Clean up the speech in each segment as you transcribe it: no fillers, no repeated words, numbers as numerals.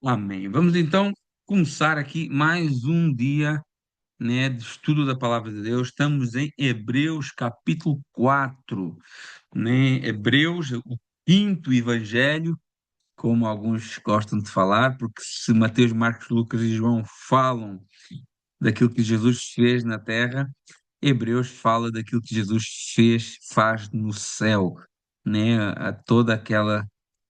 Amém. Vamos então começar aqui mais um dia, né, de estudo da palavra de Deus. Estamos em Hebreus capítulo 4, né? Hebreus, o quinto evangelho, como alguns gostam de falar, porque se Mateus, Marcos, Lucas e João falam daquilo que Jesus fez na terra, Hebreus fala daquilo que Jesus faz no céu, né? Toda aquela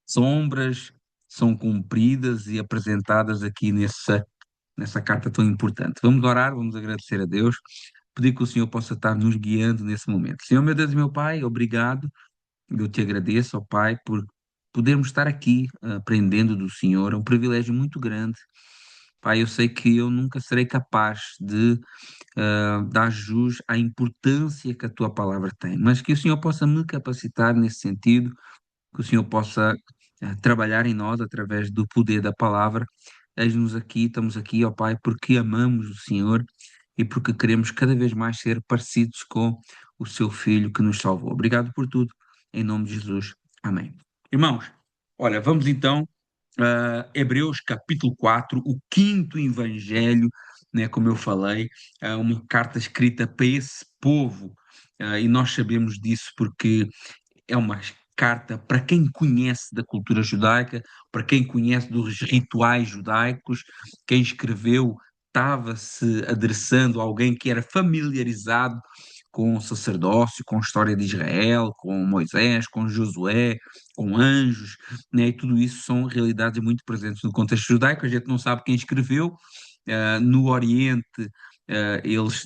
sombras são cumpridas e apresentadas aqui nessa carta tão importante. Vamos orar, vamos agradecer a Deus, pedir que o Senhor possa estar nos guiando nesse momento. Senhor, meu Deus e meu Pai, obrigado. Eu te agradeço, ó Pai, por podermos estar aqui aprendendo do Senhor. É um privilégio muito grande. Pai, eu sei que eu nunca serei capaz de dar jus à importância que a tua palavra tem, mas que o Senhor possa me capacitar nesse sentido, que o Senhor possa trabalhar em nós através do poder da palavra. Eis-nos aqui, estamos aqui, ó Pai, porque amamos o Senhor e porque queremos cada vez mais ser parecidos com o seu Filho que nos salvou. Obrigado por tudo, em nome de Jesus. Amém. Irmãos, olha, vamos então Hebreus capítulo 4, o quinto evangelho, né, como eu falei, uma carta escrita para esse povo, e nós sabemos disso porque é uma carta para quem conhece da cultura judaica, para quem conhece dos rituais judaicos. Quem escreveu estava-se adressando a alguém que era familiarizado com o sacerdócio, com a história de Israel, com Moisés, com Josué, com anjos, né? E tudo isso são realidades muito presentes no contexto judaico. A gente não sabe quem escreveu. No Oriente, eles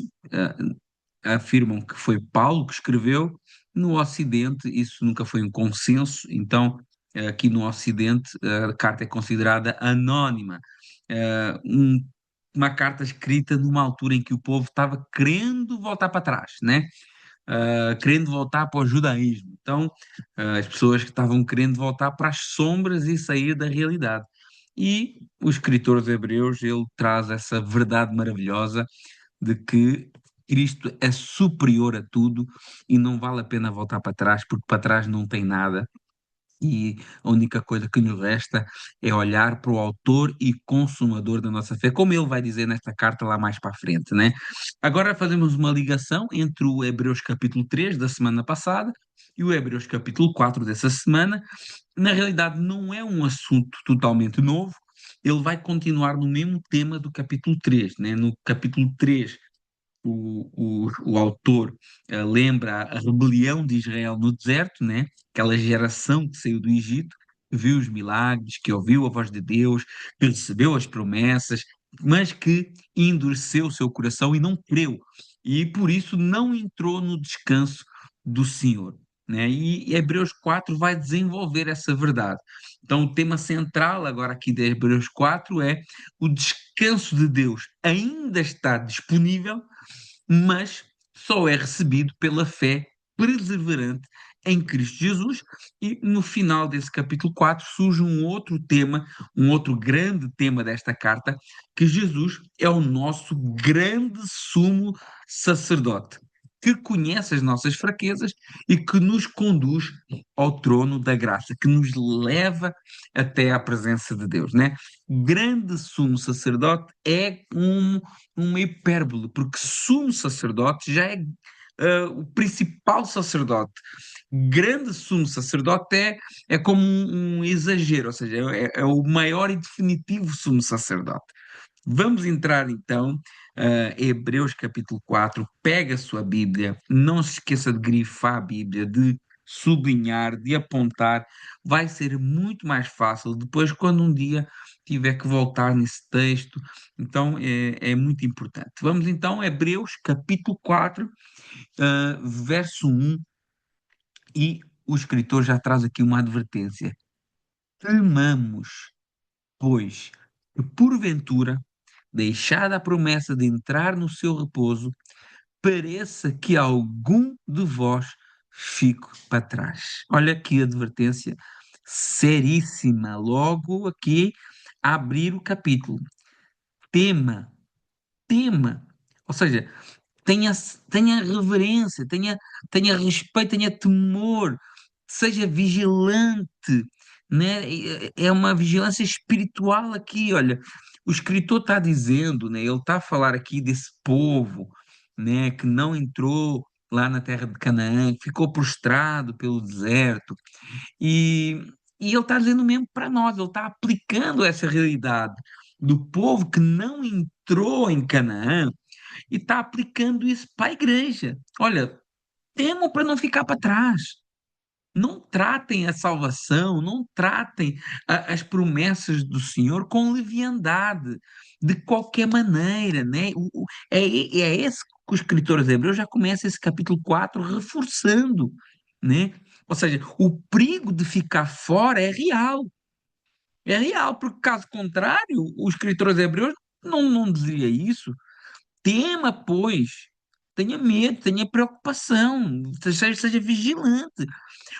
afirmam que foi Paulo que escreveu. No Ocidente, isso nunca foi um consenso, então, aqui no Ocidente, a carta é considerada anónima. Uma carta escrita numa altura em que o povo estava querendo voltar para trás, né? Querendo voltar para o judaísmo. Então, as pessoas que estavam querendo voltar para as sombras e sair da realidade. E o escritor dos Hebreus, ele traz essa verdade maravilhosa de que Cristo é superior a tudo e não vale a pena voltar para trás, porque para trás não tem nada. E a única coisa que nos resta é olhar para o autor e consumador da nossa fé, como ele vai dizer nesta carta lá mais para a frente, né? Agora fazemos uma ligação entre o Hebreus capítulo 3 da semana passada e o Hebreus capítulo 4 dessa semana. Na realidade, não é um assunto totalmente novo, ele vai continuar no mesmo tema do capítulo 3, né? No capítulo 3 o autor lembra a rebelião de Israel no deserto, né? Aquela geração que saiu do Egito, que viu os milagres, que ouviu a voz de Deus, que recebeu as promessas, mas que endureceu o seu coração e não creu, e por isso não entrou no descanso do Senhor. Né? E Hebreus 4 vai desenvolver essa verdade. Então, o tema central agora aqui de Hebreus 4 é o descanso de Deus ainda está disponível, mas só é recebido pela fé perseverante em Cristo Jesus. E no final desse capítulo 4 surge um outro tema, um outro grande tema desta carta, que Jesus é o nosso grande sumo sacerdote, que conhece as nossas fraquezas e que nos conduz ao trono da graça, que nos leva até à presença de Deus, né? Grande sumo sacerdote é uma hipérbole, porque sumo sacerdote já é o principal sacerdote. Grande sumo sacerdote é como um exagero, ou seja, é o maior e definitivo sumo sacerdote. Vamos entrar então Hebreus capítulo 4. Pega a sua Bíblia, não se esqueça de grifar a Bíblia, de sublinhar, de apontar. Vai ser muito mais fácil depois, quando um dia tiver que voltar nesse texto. Então é muito importante. Vamos então, Hebreus capítulo 4, verso 1, e o escritor já traz aqui uma advertência. Temamos, pois, que porventura, deixada a promessa de entrar no seu repouso, pareça que algum de vós fique para trás. Olha que advertência seríssima, logo aqui a abrir o capítulo. Tema, tema. Ou seja, tenha, tenha reverência, tenha respeito, tenha temor, seja vigilante, né? É uma vigilância espiritual aqui, olha. O escritor está dizendo, né? Ele está a falar aqui desse povo, né? Que não entrou lá na terra de Canaã, que ficou prostrado pelo deserto. E, e ele está dizendo mesmo para nós, ele está aplicando essa realidade do povo que não entrou em Canaã e está aplicando isso para a igreja. Olha, temam para não ficar para trás. Não tratem a salvação, não tratem as promessas do Senhor com leviandade, de qualquer maneira, né? É esse que o escritor aos Hebreus já começa esse capítulo 4 reforçando, né? Ou seja, o perigo de ficar fora é real, porque caso contrário, o escritor aos Hebreus não dizia isso. Tema, pois, tenha medo, tenha preocupação, seja vigilante.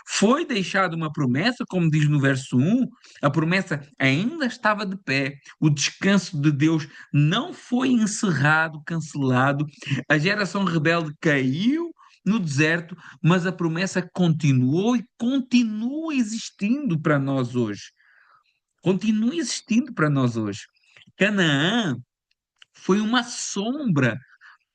Foi deixada uma promessa, como diz no verso 1, a promessa ainda estava de pé, o descanso de Deus não foi encerrado, cancelado, a geração rebelde caiu no deserto, mas a promessa continuou e continua existindo para nós hoje. Continua existindo para nós hoje. Canaã foi uma sombra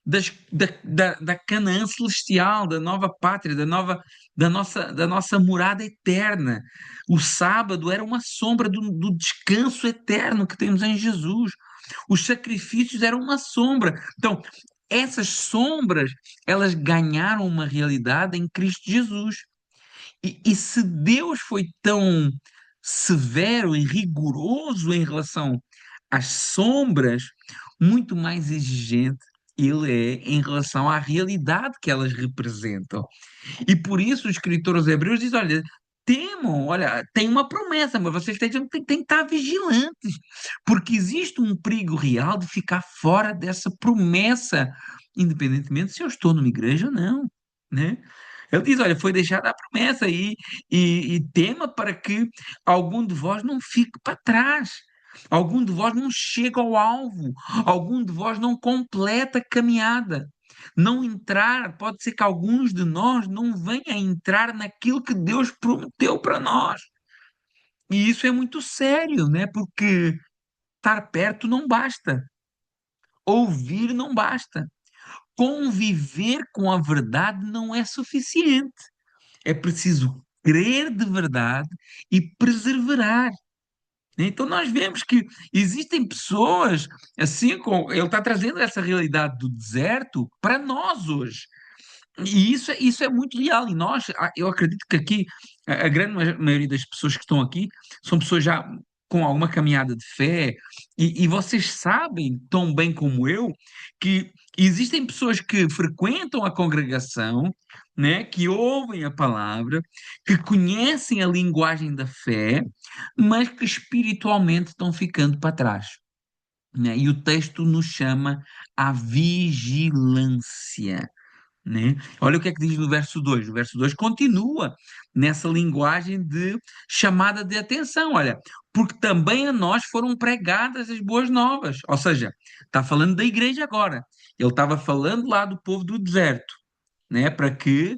da Canaã celestial, da nova pátria, da nossa morada eterna. O sábado era uma sombra do descanso eterno que temos em Jesus. Os sacrifícios eram uma sombra. Então, essas sombras, elas ganharam uma realidade em Cristo Jesus. E se Deus foi tão severo e rigoroso em relação às sombras, muito mais exigente ele é em relação à realidade que elas representam. E por isso o escritor aos Hebreus diz: olha, temam, olha, tem uma promessa, mas vocês têm que estar vigilantes, porque existe um perigo real de ficar fora dessa promessa, independentemente se eu estou numa igreja ou não, né? Ele diz: olha, foi deixada a promessa e tema para que algum de vós não fique para trás. Algum de vós não chega ao alvo, algum de vós não completa a caminhada. Não entrar, pode ser que alguns de nós não venham a entrar naquilo que Deus prometeu para nós. E isso é muito sério, né? Porque estar perto não basta, ouvir não basta, conviver com a verdade não é suficiente. É preciso crer de verdade e perseverar. Então nós vemos que existem pessoas, assim como ele está trazendo essa realidade do deserto para nós hoje. E isso é muito real. E nós, eu acredito que aqui, a grande maioria das pessoas que estão aqui são pessoas já com alguma caminhada de fé, e vocês sabem tão bem como eu que existem pessoas que frequentam a congregação, né, que ouvem a palavra, que conhecem a linguagem da fé, mas que espiritualmente estão ficando para trás, né? E o texto nos chama à vigilância, né? Olha o que é que diz no verso 2. O verso 2 continua nessa linguagem de chamada de atenção. Olha, porque também a nós foram pregadas as boas novas. Ou seja, está falando da igreja agora. Ele estava falando lá do povo do deserto, né? Para que,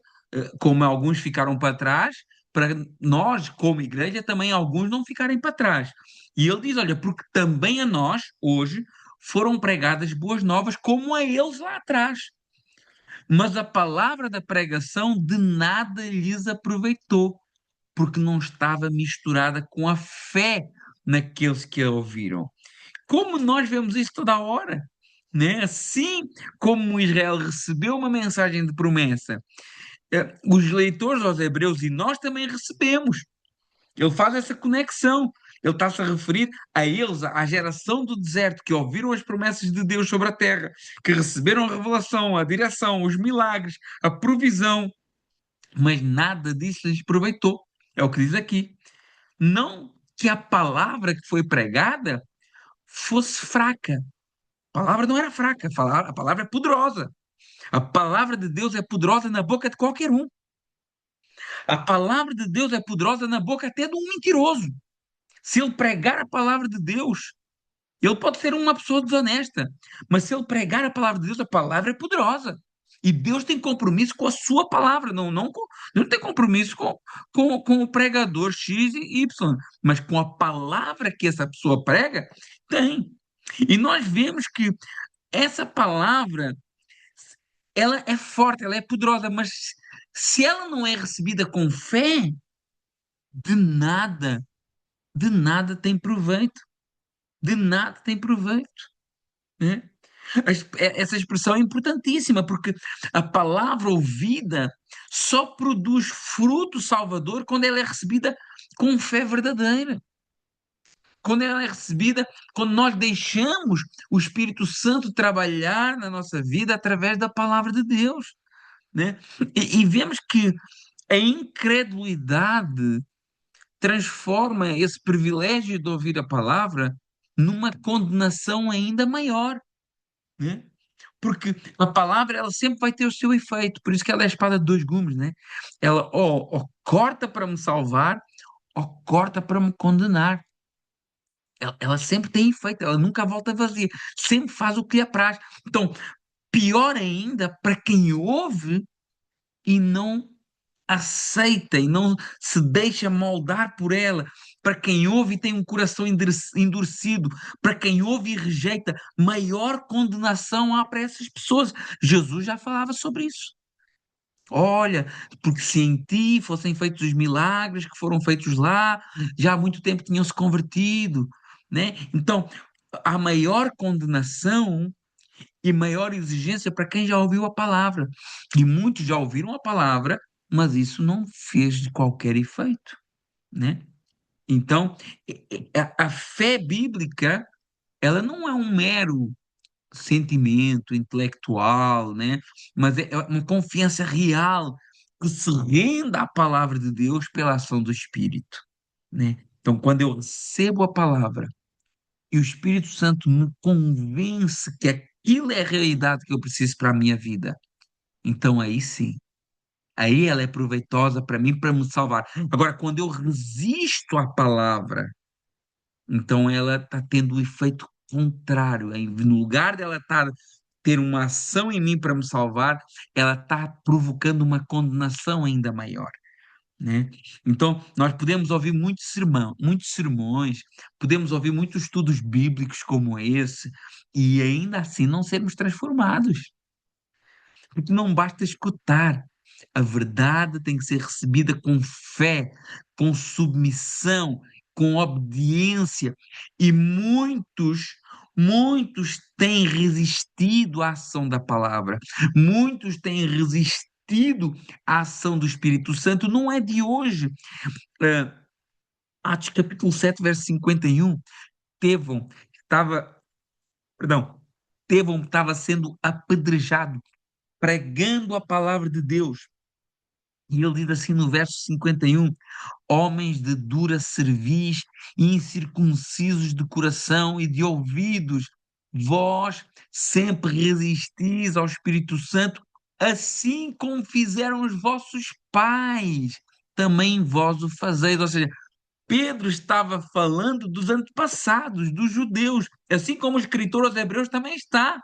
como alguns ficaram para trás, para nós, como igreja, também alguns não ficarem para trás. E ele diz: olha, porque também a nós, hoje, foram pregadas boas novas, como a eles lá atrás. Mas a palavra da pregação de nada lhes aproveitou, porque não estava misturada com a fé naqueles que a ouviram. Como nós vemos isso toda a hora, né? Assim como Israel recebeu uma mensagem de promessa, os leitores aos Hebreus e nós também recebemos. Ele faz essa conexão. Ele está-se a referir a eles, à geração do deserto, que ouviram as promessas de Deus sobre a terra, que receberam a revelação, a direção, os milagres, a provisão, mas nada disso lhes aproveitou. É o que diz aqui. Não que a palavra que foi pregada fosse fraca. A palavra não era fraca, a palavra é poderosa. A palavra de Deus é poderosa na boca de qualquer um. A palavra de Deus é poderosa na boca até de um mentiroso. Se ele pregar a palavra de Deus, ele pode ser uma pessoa desonesta, mas se ele pregar a palavra de Deus, a palavra é poderosa. E Deus tem compromisso com a sua palavra, não tem compromisso com o pregador X e Y, mas com a palavra que essa pessoa prega, tem. E nós vemos que essa palavra, ela é forte, ela é poderosa, mas se ela não é recebida com fé, de nada, de nada tem proveito, de nada tem proveito, né? Essa expressão é importantíssima, porque a palavra ouvida só produz fruto salvador quando ela é recebida com fé verdadeira. Quando ela é recebida, quando nós deixamos o Espírito Santo trabalhar na nossa vida através da palavra de Deus, né? E vemos que a incredulidade transforma esse privilégio de ouvir a palavra numa condenação ainda maior, né? Porque a palavra ela sempre vai ter o seu efeito, por isso que ela é a espada de dois gumes, né? Ela ou corta para me salvar, ou corta para me condenar. Ela sempre tem efeito, ela nunca volta vazia, sempre faz o que lhe apraz. Então, pior ainda para quem ouve e não aceita e não se deixa moldar por ela, para quem ouve e tem um coração endurecido, para quem ouve e rejeita, maior condenação há para essas pessoas. Jesus já falava sobre isso. Olha, porque se em ti fossem feitos os milagres que foram feitos lá, já há muito tempo tinham se convertido, né? Então, a maior condenação e maior exigência para quem já ouviu a palavra. E muitos já ouviram a palavra, mas isso não fez de qualquer efeito, né? Então, a fé bíblica, ela não é um mero sentimento intelectual, né? Mas é uma confiança real que se renda à palavra de Deus pela ação do Espírito, né? Então, quando eu recebo a palavra e o Espírito Santo me convence que aquilo é a realidade que eu preciso para a minha vida, então aí sim, aí ela é proveitosa para mim, para me salvar. Agora, quando eu resisto à palavra, então ela está tendo o efeito contrário. Aí, no lugar dela ter uma ação em mim para me salvar, ela está provocando uma condenação ainda maior, né? Então, nós podemos ouvir muitos sermões, podemos ouvir muitos estudos bíblicos como esse, e ainda assim não sermos transformados. Porque não basta escutar. A verdade tem que ser recebida com fé, com submissão, com obediência. E muitos têm resistido à ação da palavra. Muitos têm resistido à ação do Espírito Santo. Não é de hoje. É, Atos capítulo 7, verso 51. Estevão estava, perdão, Estevão estava sendo apedrejado pregando a palavra de Deus. E ele diz assim no verso 51: homens de dura cerviz e incircuncisos de coração e de ouvidos, vós sempre resistis ao Espírito Santo, assim como fizeram os vossos pais, também vós o fazeis. Ou seja, Pedro estava falando dos antepassados, dos judeus, assim como o escritor aos Hebreus também está.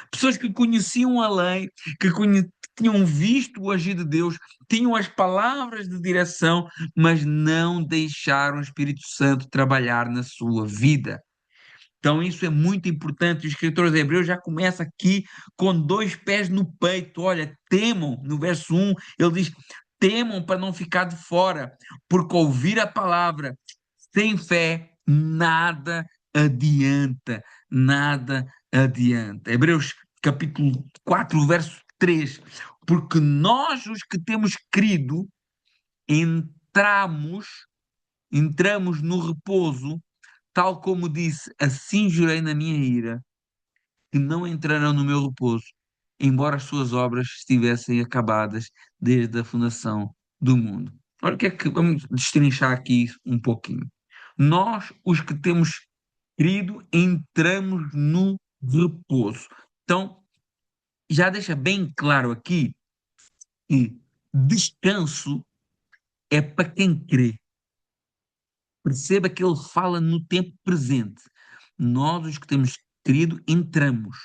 Pessoas que conheciam a lei, tinham visto o agir de Deus, tinham as palavras de direção, mas não deixaram o Espírito Santo trabalhar na sua vida. Então, isso é muito importante. O escritor de Hebreus já começa aqui com dois pés no peito. Olha, temam, no verso 1, ele diz: temam para não ficar de fora, porque ouvir a palavra sem fé nada adianta, nada adianta. Hebreus capítulo 4, verso 3. Porque nós, os que temos crido, entramos, entramos no repouso, tal como disse, assim jurei na minha ira, que não entrarão no meu repouso, embora as suas obras estivessem acabadas desde a fundação do mundo. Olha o que é que vamos destrinchar aqui um pouquinho. Nós, os que temos crido, entramos no repouso. Então, já deixa bem claro aqui que descanso é para quem crê. Perceba que ele fala no tempo presente. Nós, os que temos crido, entramos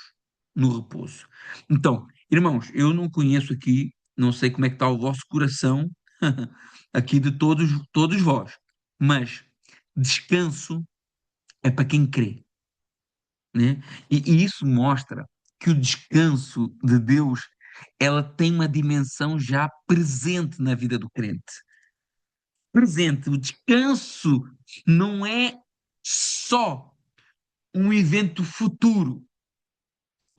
no repouso. Então, Irmãos, eu não conheço aqui, não sei como é que está o vosso coração aqui de todos vós, mas descanso é para quem crê, né? E isso mostra que o descanso de Deus, ela tem uma dimensão já presente na vida do crente. Presente, o descanso não é só um evento futuro,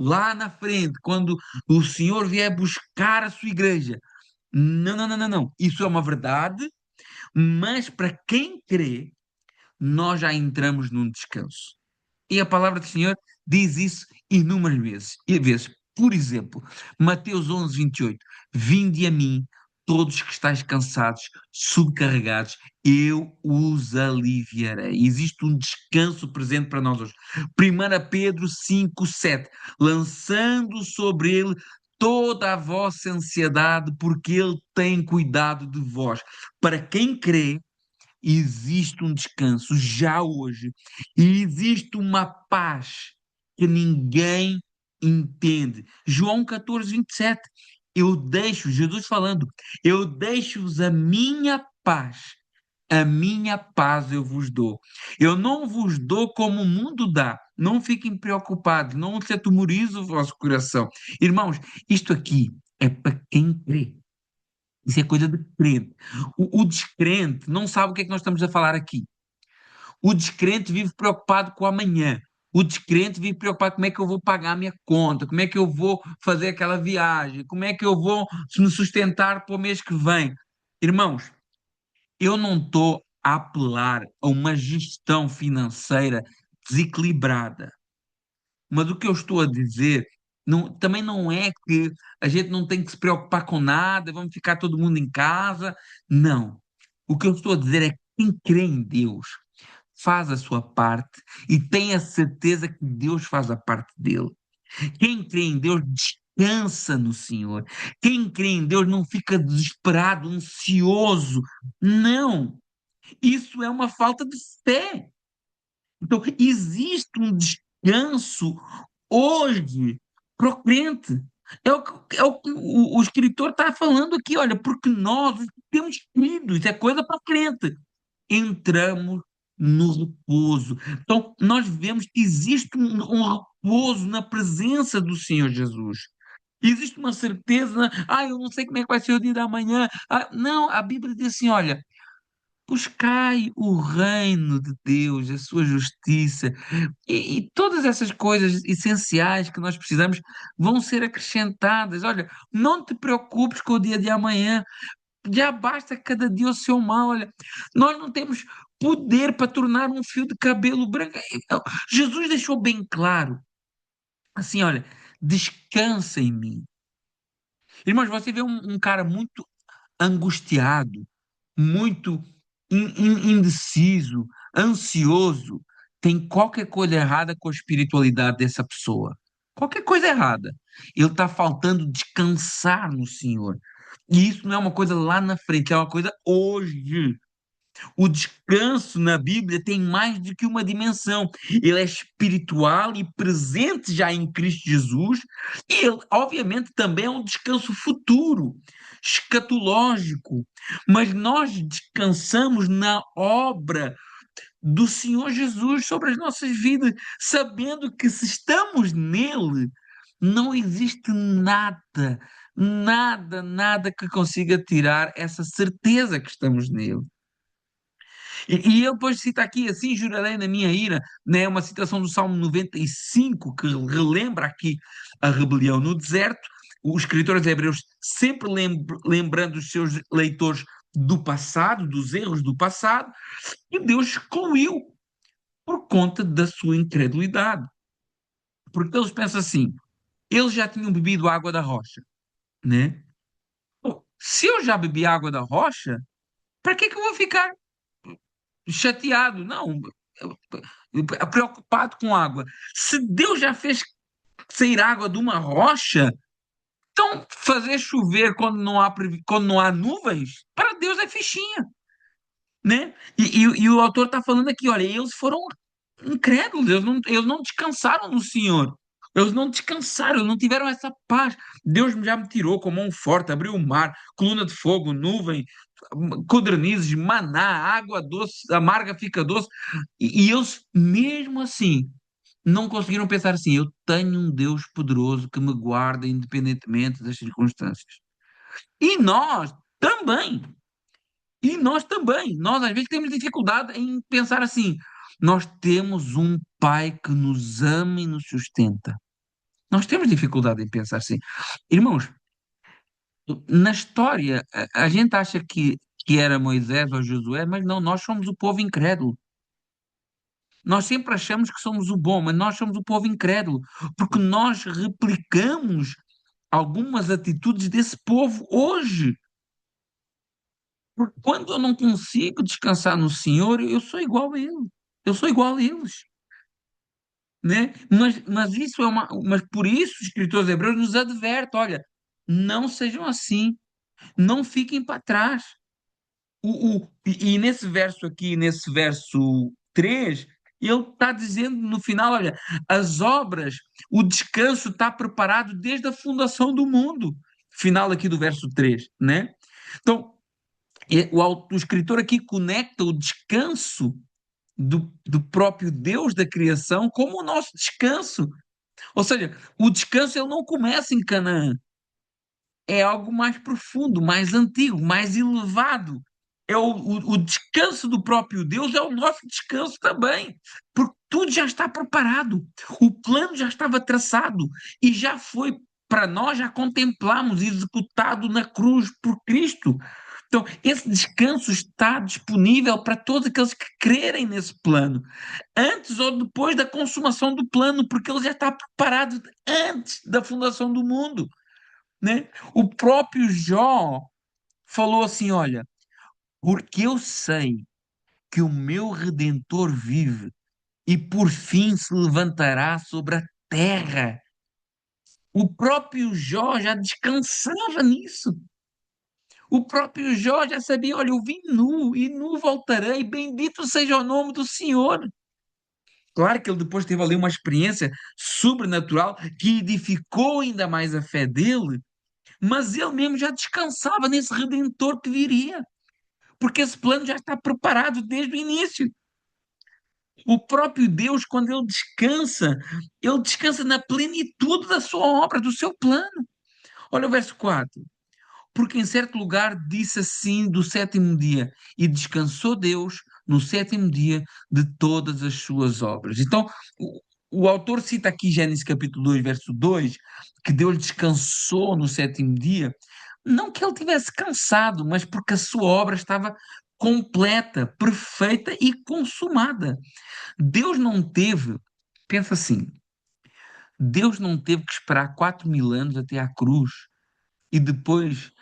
lá na frente, quando o Senhor vier buscar a sua igreja. Não, não, não, não, não. Isso é uma verdade, mas para quem crê, nós já entramos num descanso. E a palavra do Senhor diz isso inúmeras vezes. Por exemplo, Mateus 11, 28. Vinde a mim, todos que estáis cansados, subcarregados, eu os aliviarei. Existe um descanso presente para nós hoje. 1 Pedro 5, 7. Lançando sobre ele toda a vossa ansiedade, porque ele tem cuidado de vós. Para quem crê, existe um descanso já hoje e existe uma paz que ninguém entende. João 14, 27. Jesus falando, eu deixo-vos a minha paz eu vos dou. Eu não vos dou como o mundo dá. Não fiquem preocupados, não se atemorize o vosso coração. Irmãos, isto aqui é para quem crê. Isso é coisa de crente. O descrente não sabe o que é que nós estamos a falar aqui. O descrente vive preocupado com o amanhã. O descrente vive preocupado como é que eu vou pagar a minha conta, como é que eu vou fazer aquela viagem, como é que eu vou me sustentar para o mês que vem. Irmãos, eu não estou a apelar a uma gestão financeira desequilibrada. Mas o que eu estou a dizer também não é que a gente não tem que se preocupar com nada, vamos ficar todo mundo em casa. Não. O que eu estou a dizer é que quem crê em Deus faz a sua parte e tem a certeza que Deus faz a parte dele. Quem crê em Deus descansa no Senhor. Quem crê em Deus não fica desesperado, ansioso. Não. Isso é uma falta de fé. Então, existe um descanso hoje para o crente. É o que o escritor está falando aqui, olha, porque nós temos crido, isso é coisa para o crente. Entramos no repouso. Então, nós vemos que existe um repouso na presença do Senhor Jesus. Existe uma certeza, eu não sei como é que vai ser o dia da manhã. Não, a Bíblia diz assim: olha, buscai o reino de Deus, a sua justiça, e todas essas coisas essenciais que nós precisamos vão ser acrescentadas. Olha, não te preocupes com o dia de amanhã, já basta cada dia o seu mal. Olha, nós não temos poder para tornar um fio de cabelo branco. Jesus deixou bem claro, assim, olha, descansa em mim. Irmãos, você vê um cara muito angustiado, muito indeciso, ansioso, tem qualquer coisa errada com a espiritualidade dessa pessoa. Qualquer coisa errada. Ele está faltando descansar no Senhor. E isso não é uma coisa lá na frente, é uma coisa hoje. O descanso na Bíblia tem mais do que uma dimensão. Ele é espiritual e presente já em Cristo Jesus. E ele, obviamente, também é um descanso futuro, escatológico. Mas nós descansamos na obra do Senhor Jesus sobre as nossas vidas, sabendo que se estamos nele, não existe nada, nada, nada que consiga tirar essa certeza que estamos nele. E ele depois cita aqui, assim jurarei na minha ira, né? Uma citação do Salmo 95 que relembra aqui a rebelião no deserto. Os escritores hebreus sempre lembrando os seus leitores do passado, dos erros do passado, e Deus excluiu por conta da sua incredulidade. Porque eles pensam assim, eles já tinham bebido água da rocha, né? Pô, se eu já bebi água da rocha, para que é que eu vou ficar chateado? Não, preocupado com água. Se Deus já fez sair água de uma rocha, então fazer chover quando não há nuvens, para Deus é fichinha, né? E o autor está falando aqui, olha, eles foram incrédulos, eles não descansaram no Senhor. Eles não descansaram, eles não tiveram essa paz. Deus já me tirou com mão forte, abriu o mar, coluna de fogo, nuvem, codornizes, maná, água doce, amarga fica doce. E eles, mesmo assim, não conseguiram pensar assim: eu tenho um Deus poderoso que me guarda independentemente das circunstâncias. E nós também. E nós também. Nós às vezes temos dificuldade em pensar assim. Nós temos um Pai que nos ama e nos sustenta. Nós temos dificuldade em pensar assim. Irmãos, na história, a gente acha que era Moisés ou Josué, mas não, nós somos o povo incrédulo. Nós sempre achamos que somos o bom, mas nós somos o povo incrédulo, porque nós replicamos algumas atitudes desse povo hoje. Porque quando eu não consigo descansar no Senhor, eu sou igual a ele. Eu sou igual a eles, né? Mas isso é mas por isso os escritores hebreus nos advertem, olha, não sejam assim, não fiquem para trás. E nesse verso aqui, nesse verso 3, ele está dizendo no final, olha, as obras, o descanso está preparado desde a fundação do mundo. Final aqui do verso 3, né? Então, o escritor aqui conecta o descanso do próprio Deus da criação como o nosso descanso. Ou seja, o descanso ele não começa em Canaã, é algo mais profundo, mais antigo, mais elevado. O descanso do próprio Deus é o nosso descanso também, porque tudo já está preparado, o plano já estava traçado e já foi para nós, já contemplamos, executado na cruz por Cristo. Então, esse descanso está disponível para todos aqueles que crerem nesse plano, antes ou depois da consumação do plano, porque ele já está preparado antes da fundação do mundo, né? O próprio Jó falou assim: olha, porque eu sei que o meu Redentor vive e por fim se levantará sobre a terra. O próprio Jó já descansava nisso. O próprio Jó já sabia: olha, eu vim nu e nu voltarei, bendito seja o nome do Senhor. Claro que ele depois teve ali uma experiência sobrenatural que edificou ainda mais a fé dele, mas ele mesmo já descansava nesse Redentor que viria, porque esse plano já está preparado desde o início. O próprio Deus, quando ele descansa na plenitude da sua obra, do seu plano. Olha o verso 4. Porque em certo lugar disse assim do sétimo dia, e descansou Deus no sétimo dia de todas as suas obras. Então, o autor cita aqui Gênesis capítulo 2, verso 2, que Deus descansou no sétimo dia, não que ele tivesse cansado, mas porque a sua obra estava completa, perfeita e consumada. Deus não teve, pensa assim, Deus não teve que esperar 4.000 anos até à cruz e depois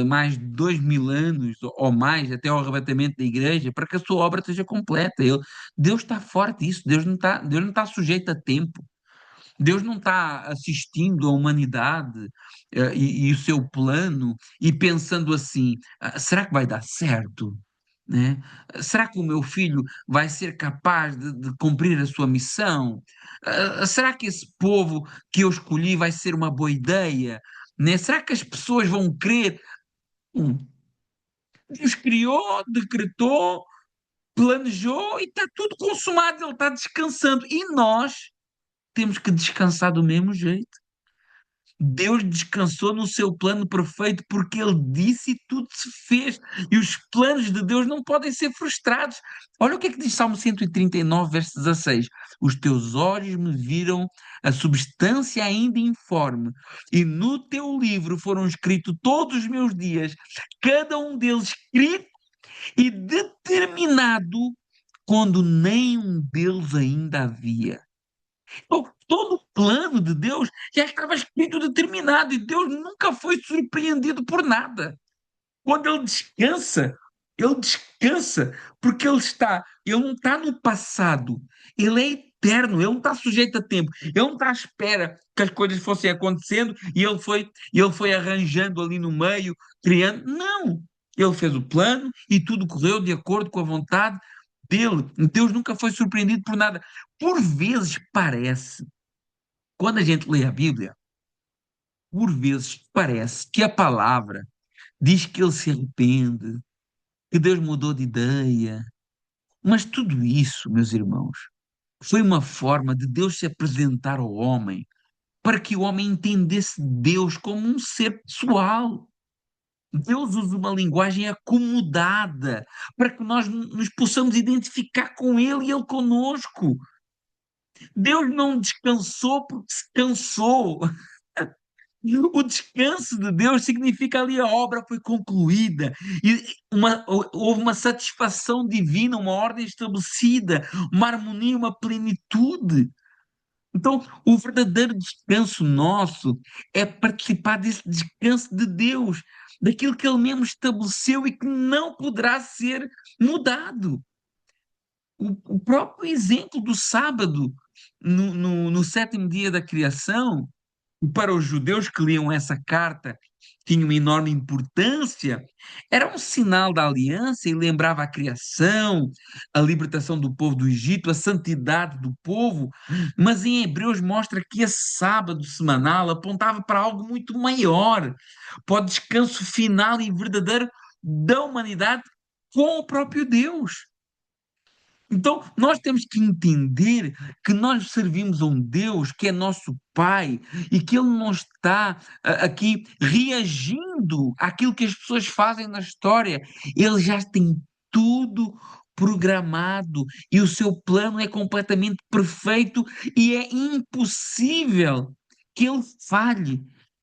mais 2.000 anos ou mais até ao arrebatamento da igreja para que a sua obra seja completa. Deus está forte disso, Deus não está sujeito a tempo. Deus não está assistindo a humanidade e o seu plano e pensando assim: será que vai dar certo? Né? Será que o meu filho vai ser capaz de cumprir a sua missão? Será que esse povo que eu escolhi vai ser uma boa ideia? Né? Será que as pessoas vão crer? Hum, Deus criou, decretou, planejou e está tudo consumado, ele está descansando. E nós temos que descansar do mesmo jeito. Deus descansou no seu plano perfeito porque ele disse e tudo se fez. E os planos de Deus não podem ser frustrados. Olha o que é que diz Salmo 139, verso 16: os teus olhos me viram a substância ainda informe, e no teu livro foram escritos todos os meus dias, cada um deles escrito e determinado quando nenhum deles ainda havia. Todo o plano de Deus já estava escrito, determinado, e Deus nunca foi surpreendido por nada. Quando ele descansa, porque ele não está no passado, ele é eterno, ele não está sujeito a tempo, ele não está à espera que as coisas fossem acontecendo e ele foi arranjando ali no meio, criando. Não! Ele fez o plano e tudo correu de acordo com a vontade dele. Deus nunca foi surpreendido por nada. Por vezes parece Quando a gente lê a Bíblia, por vezes parece que a palavra diz que ele se arrepende, que Deus mudou de ideia, mas tudo isso, meus irmãos, foi uma forma de Deus se apresentar ao homem para que o homem entendesse Deus como um ser pessoal. Deus usa uma linguagem acomodada para que nós nos possamos identificar com Ele e Ele conosco. Deus não descansou porque se cansou. O descanso de Deus significa ali a obra foi concluída e houve uma satisfação divina, uma ordem estabelecida, uma harmonia, uma plenitude. Então, o verdadeiro descanso nosso é participar desse descanso de Deus, daquilo que Ele mesmo estabeleceu e que não poderá ser mudado. O próprio exemplo do sábado, no sétimo dia da criação, para os judeus que liam essa carta, tinha uma enorme importância, era um sinal da aliança e lembrava a criação, a libertação do povo do Egito, a santidade do povo, mas em Hebreus mostra que esse sábado semanal apontava para algo muito maior, para o descanso final e verdadeiro da humanidade com o próprio Deus. Então, nós temos que entender que nós servimos a um Deus que é nosso Pai e que Ele não está aqui reagindo àquilo que as pessoas fazem na história. Ele já tem tudo programado e o seu plano é completamente perfeito e é impossível que Ele falhe.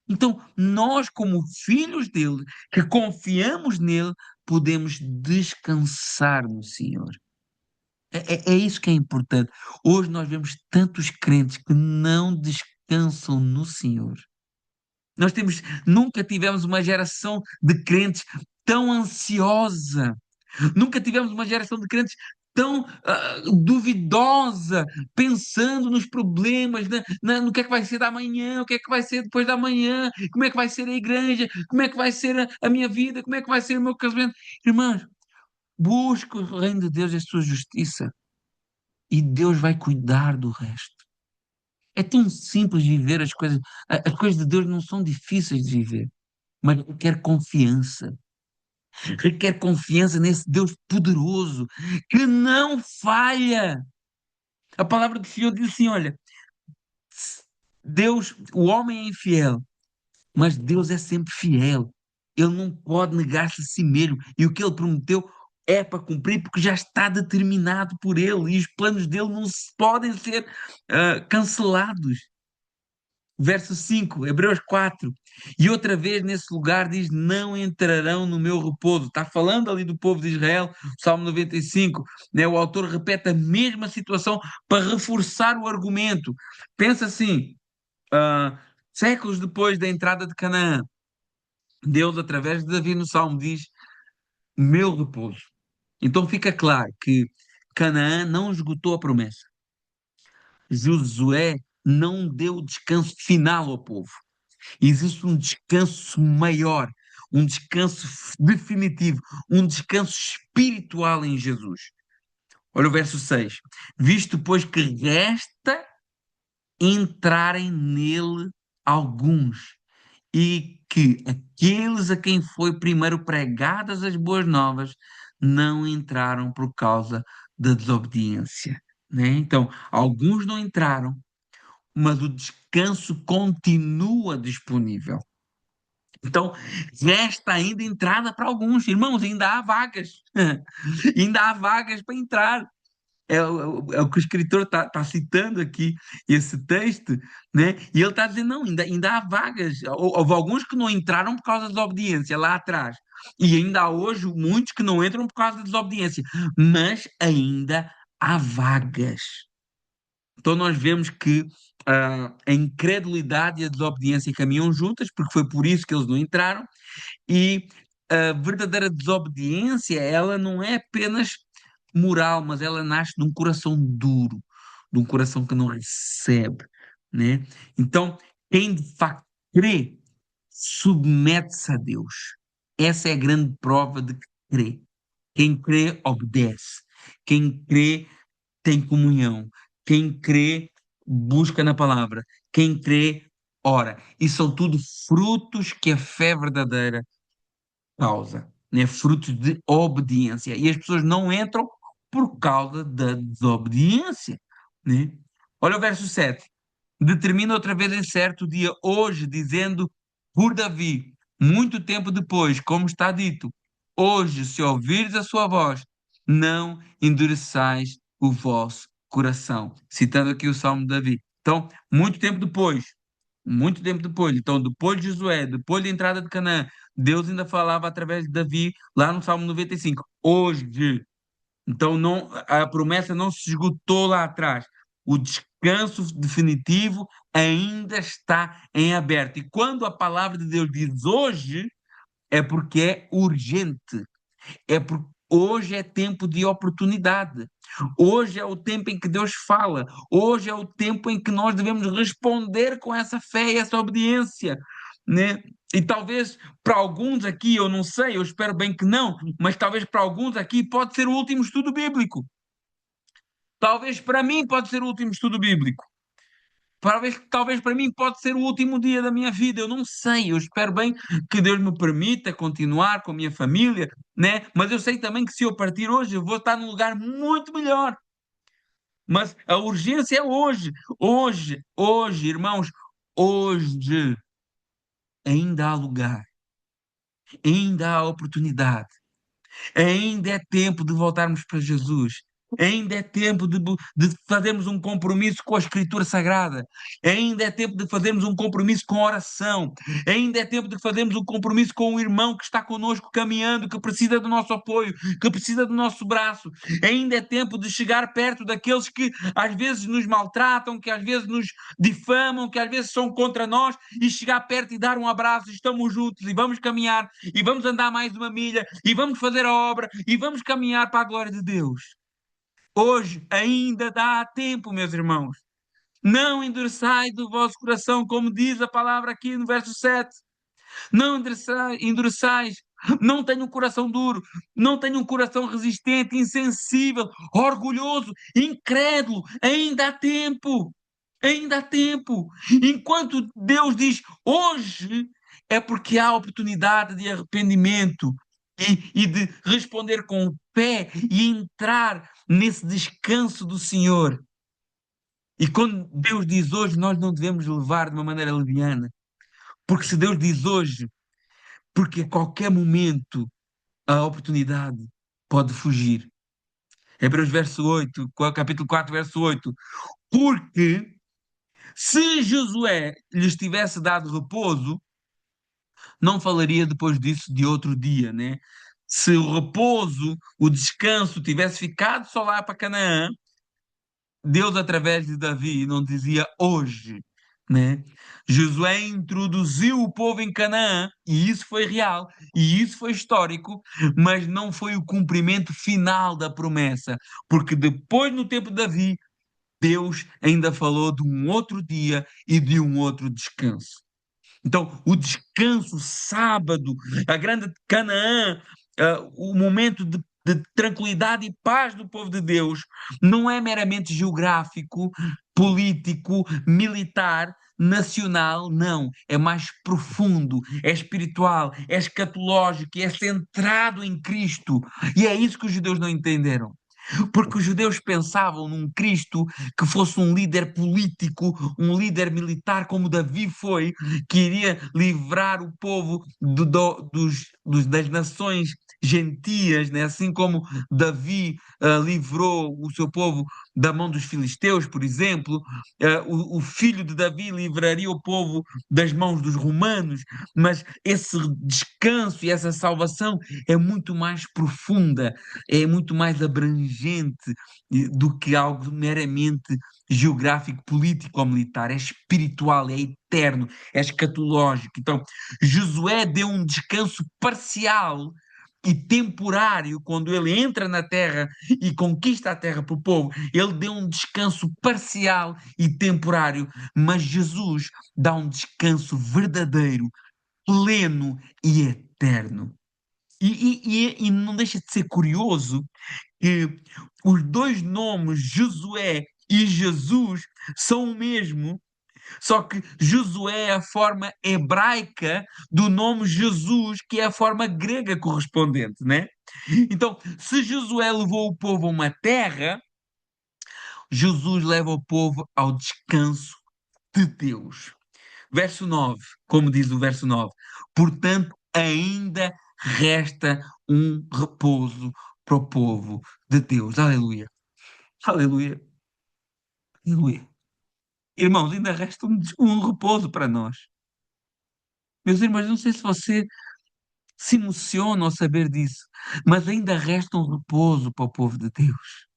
Então, nós, como filhos dele, que confiamos nele, podemos descansar no Senhor. É isso que é importante. Hoje nós vemos tantos crentes que não descansam no Senhor. Nunca tivemos uma geração de crentes tão ansiosa. Nunca tivemos uma geração de crentes tão duvidosa, pensando nos problemas, no que é que vai ser da manhã, o que é que vai ser depois da manhã, como é que vai ser a igreja, como é que vai ser a minha vida, como é que vai ser o meu casamento. Irmãos, busca o reino de Deus e a sua justiça e Deus vai cuidar do resto. É tão simples viver as coisas. As coisas de Deus não são difíceis de viver, mas requer confiança nesse Deus poderoso que não falha. A palavra do Senhor diz assim: olha, Deus, o homem é infiel, mas Deus é sempre fiel. Ele não pode negar-se a si mesmo. E o que ele prometeu é para cumprir, porque já está determinado por ele. E os planos dele não podem ser cancelados. Verso 5, Hebreus 4. E outra vez nesse lugar diz: não entrarão no meu repouso. Está falando ali do povo de Israel, Salmo 95, né? O autor repete a mesma situação para reforçar o argumento. Pensa assim: séculos depois da entrada de Canaã, Deus, através de Davi no Salmo, diz: meu repouso. Então fica claro que Canaã não esgotou a promessa. Josué não deu descanso final ao povo. Existe um descanso maior, um descanso definitivo, um descanso espiritual em Jesus. Olha o verso 6. Visto, pois, que resta entrarem nele alguns, e que aqueles a quem foi primeiro pregadas as boas novas não entraram por causa da desobediência. Né? Então, alguns não entraram, mas o descanso continua disponível. Então, resta ainda entrada para alguns. Irmãos, ainda há vagas. Ainda há vagas para entrar. É o que o escritor está citando aqui, esse texto, né? E ele está dizendo, não, ainda há vagas. Houve alguns que não entraram por causa da desobediência lá atrás. E ainda há hoje muitos que não entram por causa da desobediência. Mas ainda há vagas. Então nós vemos que a incredulidade e a desobediência caminham juntas, porque foi por isso que eles não entraram, e a verdadeira desobediência, ela não é apenas moral, mas ela nasce de um coração duro, de um coração que não recebe, né? Então, quem de facto crê, submete-se a Deus. Essa é a grande prova de que crê. Quem crê, obedece. Quem crê, tem comunhão. Quem crê, busca na palavra. Quem crê, ora. E são tudo frutos que a fé verdadeira causa, né? Frutos de obediência. E as pessoas não entram por causa da desobediência, né? Olha o verso 7. Determina outra vez em certo dia, hoje, dizendo por Davi, muito tempo depois, como está dito, hoje, se ouvires a sua voz, não endureçais o vosso coração. Citando aqui o Salmo de Davi. Então, muito tempo depois, então, depois de Josué, depois da entrada de Canaã, Deus ainda falava através de Davi, lá no Salmo 95. Hoje, então não, a promessa não se esgotou lá atrás. O descanso definitivo ainda está em aberto. E quando a palavra de Deus diz hoje, é porque é urgente. É porque hoje é tempo de oportunidade. Hoje é o tempo em que Deus fala. Hoje é o tempo em que nós devemos responder com essa fé e essa obediência, né? E talvez para alguns aqui, eu não sei, eu espero bem que não, mas talvez para alguns aqui pode ser o último estudo bíblico. Talvez para mim pode ser o último estudo bíblico. Talvez para mim pode ser o último dia da minha vida, eu não sei, eu espero bem que Deus me permita continuar com a minha família, né? Mas eu sei também que se eu partir hoje, eu vou estar num lugar muito melhor. Mas a urgência é hoje, hoje, irmãos, hoje ainda há lugar, ainda há oportunidade. Ainda é tempo de voltarmos para Jesus. Ainda é tempo de fazermos um compromisso com a Escritura Sagrada. Ainda é tempo de fazermos um compromisso com a oração. Ainda é tempo de fazermos um compromisso com o irmão que está connosco caminhando, que precisa do nosso apoio, que precisa do nosso braço. Ainda é tempo de chegar perto daqueles que às vezes nos maltratam, que às vezes nos difamam, que às vezes são contra nós, e chegar perto e dar um abraço. Estamos juntos e vamos caminhar e vamos andar mais uma milha e vamos fazer a obra e vamos caminhar para a glória de Deus. Hoje ainda dá tempo, meus irmãos. Não endureçais o vosso coração, como diz a palavra aqui no verso 7. Não endureçais. Não tenham um coração duro, não tenham um coração resistente, insensível, orgulhoso, incrédulo. Ainda há tempo. Ainda há tempo. Enquanto Deus diz hoje, é porque há oportunidade de arrependimento e de responder com fé e entrar nesse descanso do Senhor. E quando Deus diz hoje, nós não devemos levar de uma maneira leviana. Porque se Deus diz hoje, porque a qualquer momento a oportunidade pode fugir. Hebreus verso 8, capítulo 4, verso 8. Porque se Josué lhes tivesse dado repouso, não falaria depois disso de outro dia, né? Se o repouso, o descanso tivesse ficado só lá para Canaã, Deus através de Davi não dizia hoje, né? Josué introduziu o povo em Canaã e isso foi real e isso foi histórico, mas não foi o cumprimento final da promessa, porque depois no tempo de Davi, Deus ainda falou de um outro dia e de um outro descanso. Então, o descanso, sábado, a grande Canaã, o momento de tranquilidade e paz do povo de Deus, não é meramente geográfico, político, militar, nacional, não. É mais profundo, é espiritual, é escatológico, é centrado em Cristo. E é isso que os judeus não entenderam. Porque os judeus pensavam num Cristo que fosse um líder político, um líder militar, como Davi foi, que iria livrar o povo das nações gentias, né? Assim como Davi livrou o seu povo da mão dos filisteus, por exemplo, o filho de Davi livraria o povo das mãos dos romanos, mas esse descanso e essa salvação é muito mais profunda, é muito mais abrangente do que algo meramente geográfico, político ou militar. É espiritual, é eterno, é escatológico. Então, Josué deu um descanso parcial e temporário quando ele entra na terra e conquista a terra para o povo. Ele deu um descanso parcial e temporário, mas Jesus dá um descanso verdadeiro, pleno e eterno. E não deixa de ser curioso que os dois nomes, Josué e Jesus são o mesmo, só que Josué é a forma hebraica do nome Jesus, que é a forma grega correspondente, né? Então, se Josué levou o povo a uma terra, Jesus leva o povo ao descanso de Deus. Verso 9, como diz o verso 9: portanto, ainda resta um repouso para o povo de Deus. Aleluia, aleluia, aleluia. Irmãos, ainda resta um repouso para nós. Meus irmãos, não sei se você se emociona ao saber disso, mas ainda resta um repouso para o povo de Deus.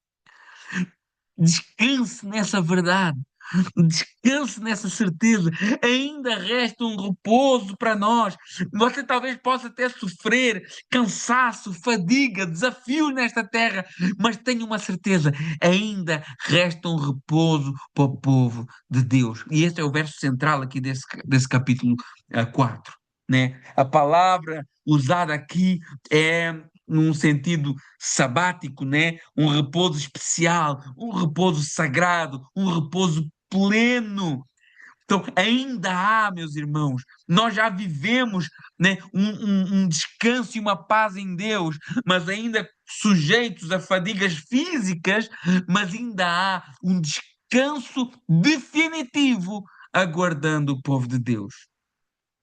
Descanse nessa verdade. Descanse nessa certeza. Ainda resta um repouso para nós. Você talvez possa até sofrer cansaço, fadiga, desafios nesta terra, mas tenha uma certeza: ainda resta um repouso para o povo de Deus. E este é o verso central aqui desse capítulo 4. Né? A palavra usada aqui é num sentido sabático, né? Um repouso especial, um repouso sagrado, um repouso pleno. Então, ainda há, meus irmãos, nós já vivemos, né, um descanso e uma paz em Deus, mas ainda sujeitos a fadigas físicas, mas ainda há um descanso definitivo aguardando o povo de Deus.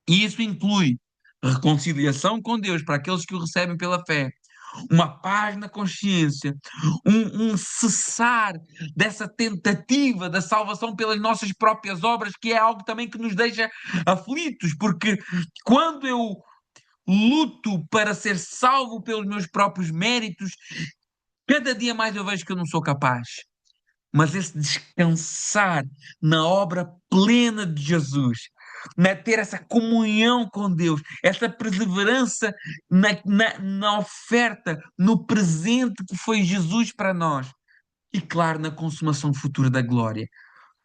E isso inclui reconciliação com Deus para aqueles que o recebem pela fé, uma paz na consciência, um cessar dessa tentativa da salvação pelas nossas próprias obras, que é algo também que nos deixa aflitos, porque quando eu luto para ser salvo pelos meus próprios méritos, cada dia mais eu vejo que eu não sou capaz. Mas esse descansar na obra plena de Jesus, na ter essa comunhão com Deus, essa perseverança na oferta, no presente que foi Jesus para nós, e claro, na consumação futura da glória.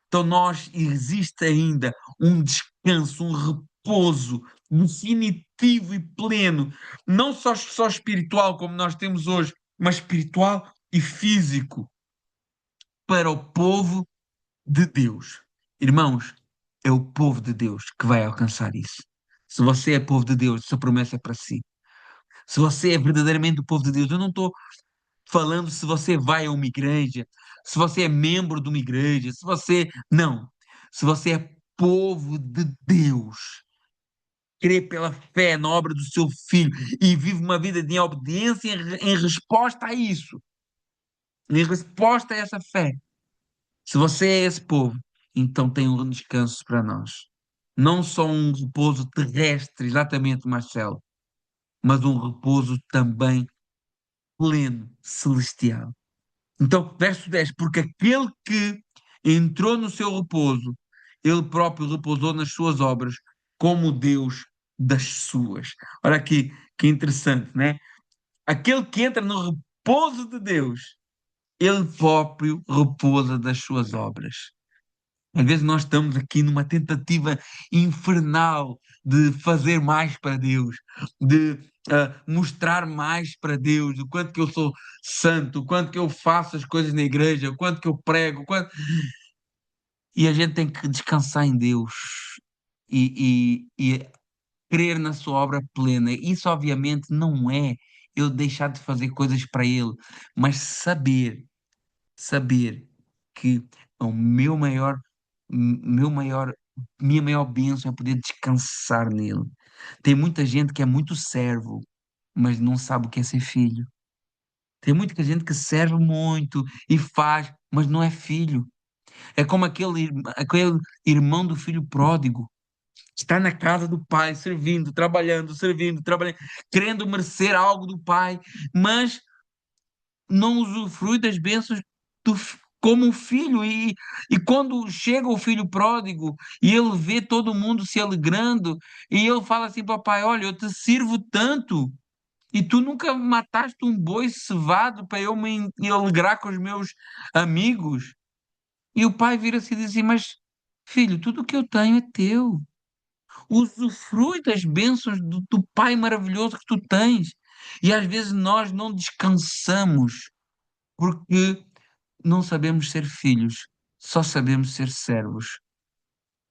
Então, nós existe ainda um descanso, um repouso definitivo e pleno, não só espiritual, como nós temos hoje, mas espiritual e físico para o povo de Deus. Irmãos, é o povo de Deus que vai alcançar isso. Se você é povo de Deus, essa promessa é para si. Se você é verdadeiramente o povo de Deus, eu não estou falando se você vai a uma igreja, se você é membro de uma igreja, se você. Não. Se você é povo de Deus, crê pela fé na obra do seu filho e vive uma vida de obediência em resposta a isso, em resposta a essa fé. Se você é esse povo, então tem um descanso para nós. Não só um repouso terrestre, exatamente, Marcelo, mas um repouso também pleno, celestial. Então, verso 10: porque aquele que entrou no seu repouso, ele próprio repousou nas suas obras, como Deus das suas. Olha aqui, que interessante, né? Aquele que entra no repouso de Deus, ele próprio repousa das suas obras. Às vezes nós estamos aqui numa tentativa infernal de fazer mais para Deus, de mostrar mais para Deus, o quanto que eu sou santo, o quanto que eu faço as coisas na igreja, o quanto que eu prego, e a gente tem que descansar em Deus e crer na sua obra plena. Isso, obviamente, não é eu deixar de fazer coisas para Ele, mas saber que o meu maior, minha maior bênção é poder descansar nele. Tem muita gente que é muito servo, mas não sabe o que é ser filho. Tem muita gente que serve muito e faz, mas não é filho. É como aquele irmão do filho pródigo, que está na casa do pai, servindo, trabalhando, querendo merecer algo do pai, mas não usufrui das bênçãos como um filho. E quando chega o filho pródigo e ele vê todo mundo se alegrando, e ele fala assim: papai, olha, eu te sirvo tanto. E tu nunca mataste um boi cevado para eu me alegrar com os meus amigos? E o pai vira-se e diz assim: mas filho, tudo o que eu tenho é teu. Usufrui das bênçãos do pai maravilhoso que tu tens. E às vezes nós não descansamos porque não sabemos ser filhos. só sabemos ser servos.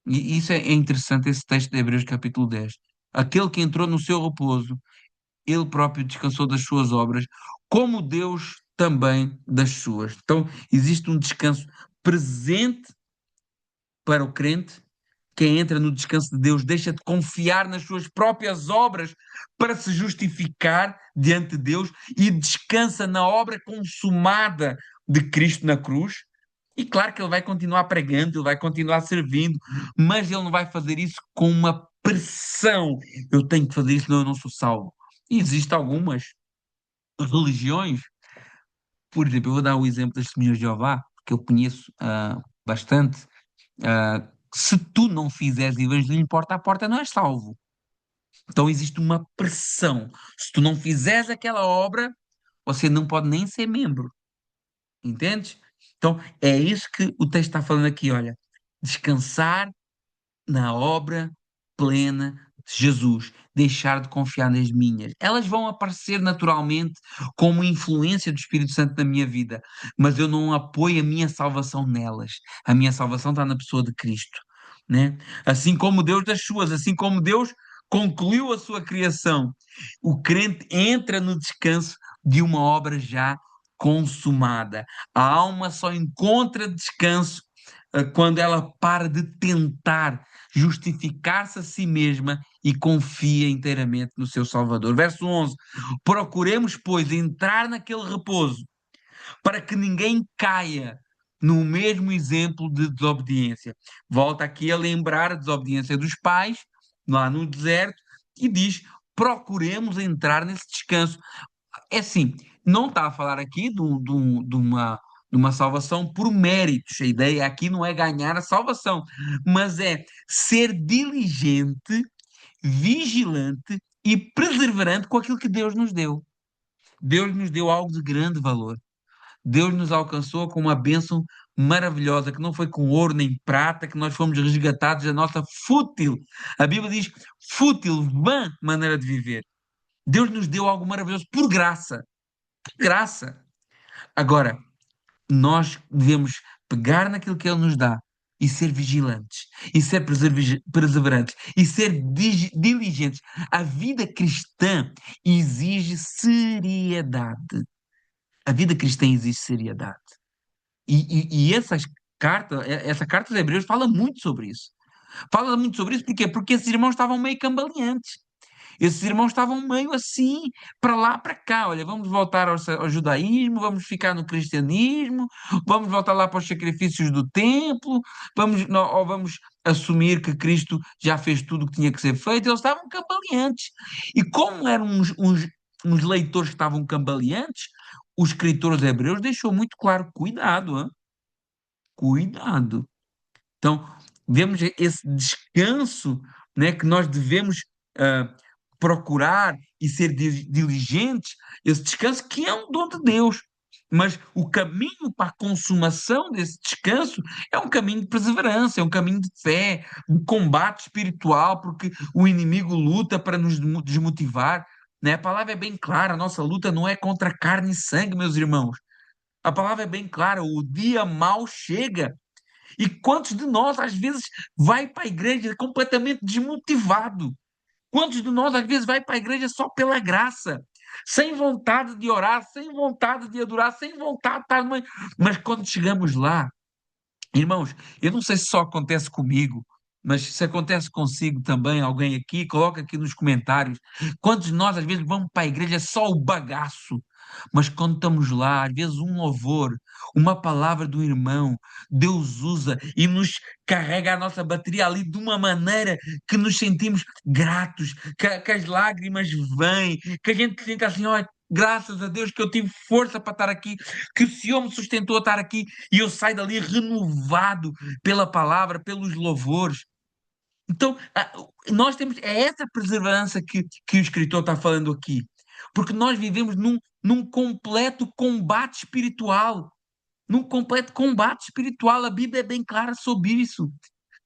E isso é interessante, esse texto de Hebreus capítulo 10. Aquele que entrou no seu repouso, ele próprio descansou das suas obras, como Deus também das suas. Então, existe um descanso presente para o crente. Quem entra no descanso de Deus deixa de confiar nas suas próprias obras para se justificar diante de Deus e descansa na obra consumada de Cristo na cruz. E claro que ele vai continuar pregando, ele vai continuar servindo, mas ele não vai fazer isso com uma pressão. Eu tenho que fazer isso, senão eu não sou salvo. E existem algumas religiões, por exemplo, eu vou dar o exemplo das Testemunhas de Jeová, que eu conheço bastante. Se tu não fizeres evangelismo porta a porta, não és salvo. Então existe uma pressão. Se tu não fizeres aquela obra, você não pode nem ser membro. Entendes? Então é isso que o texto está falando aqui. Olha, descansar na obra plena de Jesus, deixar de confiar nas minhas. Elas vão aparecer naturalmente como influência do Espírito Santo na minha vida, mas eu não apoio a minha salvação nelas. A minha salvação está na pessoa de Cristo, né? Assim como Deus das suas, assim como Deus concluiu a sua criação, o crente entra no descanso de uma obra já consumada. A alma só encontra descanso quando ela para de tentar justificar-se a si mesma e confia inteiramente no seu Salvador. Verso 11: procuremos, pois, entrar naquele repouso, para que ninguém caia no mesmo exemplo de desobediência. Volta aqui a lembrar a desobediência dos pais, lá no deserto, e diz: procuremos entrar nesse descanso. É assim, não está a falar aqui de uma salvação por méritos. A ideia aqui não é ganhar a salvação, mas é ser diligente, vigilante e perseverante com aquilo que Deus nos deu. Deus nos deu algo de grande valor. Deus nos alcançou com uma bênção maravilhosa, que não foi com ouro nem prata que nós fomos resgatados da nossa fútil, a Bíblia diz, fútil, vã maneira de viver. Deus nos deu algo maravilhoso por graça. Graça. Agora, nós devemos pegar naquilo que Ele nos dá e ser vigilantes, e ser perseverantes, e ser diligentes. A vida cristã exige seriedade. A vida cristã exige seriedade. E essa carta dos Hebreus fala muito sobre isso. Fala muito sobre isso, porquê? Porque esses irmãos estavam meio cambaleantes. Esses irmãos estavam meio assim, para lá, para cá. Olha, vamos voltar ao judaísmo, vamos ficar no cristianismo, vamos voltar lá para os sacrifícios do templo, ou vamos assumir que Cristo já fez tudo o que tinha que ser feito. Eles estavam cambaleantes. E como eram uns leitores que estavam cambaleantes, o escritor dos Hebreus deixou muito claro: cuidado, hein? Cuidado. Então, vemos esse descanso, né, que nós devemos ah, procurar e ser diligentes, esse descanso que é um dom de Deus. Mas o caminho para a consumação desse descanso é um caminho de perseverança, é um caminho de fé, de combate espiritual, porque o inimigo luta para nos desmotivar. Né? A palavra é bem clara, a nossa luta não é contra carne e sangue, meus irmãos. A palavra é bem clara, o dia mau chega. E quantos de nós, às vezes, vai para a igreja completamente desmotivado? Quantos de nós, às vezes, vai para a igreja só pela graça? Sem vontade de orar, sem vontade de adorar, sem vontade de estar... Mas quando chegamos lá, irmãos, eu não sei se só acontece comigo, mas se acontece consigo também, alguém aqui, coloca aqui nos comentários. Quantos de nós, às vezes, vamos para a igreja só o bagaço, mas quando estamos lá, às vezes um louvor, uma palavra do irmão, Deus usa e nos carrega a nossa bateria ali de uma maneira que nos sentimos gratos, que as lágrimas vêm, que a gente fica assim, olha, graças a Deus que eu tive força para estar aqui, que o Senhor me sustentou a estar aqui e eu saio dali renovado pela palavra, pelos louvores. Então, nós temos, é essa perseverança que o escritor está falando aqui, porque nós vivemos num completo combate espiritual. Num completo combate espiritual, a Bíblia é bem clara sobre isso.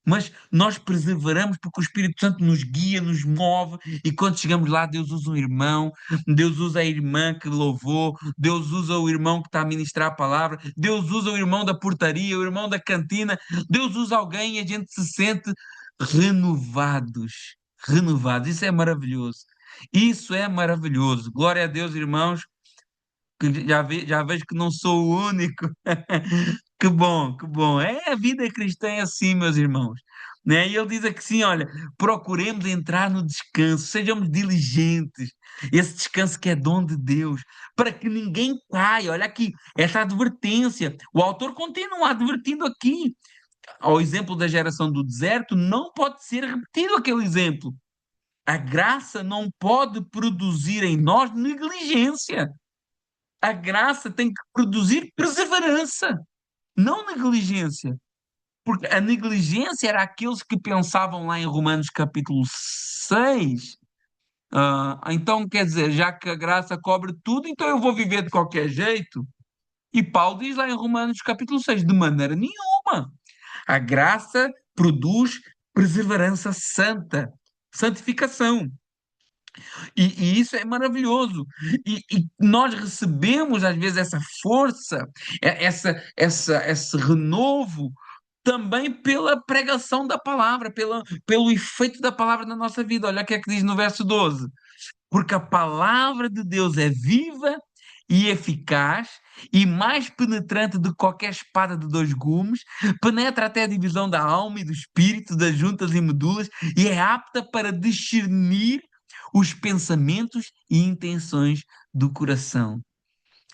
mas nós perseveramos porque o Espírito Santo nos guia, nos move, e quando chegamos lá, Deus usa um irmão, Deus usa a irmã que louvou, Deus usa o irmão que está a ministrar a palavra, Deus usa o irmão da portaria, o irmão da cantina, Deus usa alguém e a gente se sente renovados, renovados. Isso é maravilhoso. Isso é maravilhoso. Glória a Deus, irmãos, que já vejo que não sou o único. Que bom, que bom. A vida cristã é assim, meus irmãos. Né? E ele diz aqui assim, olha, procuremos entrar no descanso, sejamos diligentes, esse descanso que é dom de Deus, para que ninguém caia. Olha aqui, essa advertência. O autor continua advertindo aqui. Ao exemplo da geração do deserto, não pode ser repetido aquele exemplo. A graça não pode produzir em nós negligência. A graça tem que produzir perseverança, não negligência. Porque a negligência era aqueles que pensavam lá em Romanos capítulo 6. Então quer dizer, já que a graça cobre tudo, então eu vou viver de qualquer jeito. E Paulo diz lá em Romanos capítulo 6, de maneira nenhuma. A graça produz perseverança santa, santificação. E isso é maravilhoso. E nós recebemos, às vezes, essa força, esse renovo, também pela pregação da palavra, pelo efeito da palavra na nossa vida. Olha o que é que diz no verso 12. Porque a palavra de Deus é viva e eficaz e mais penetrante do que qualquer espada de dois gumes, penetra até a divisão da alma e do espírito, das juntas e medulas, e é apta para discernir os pensamentos e intenções do coração.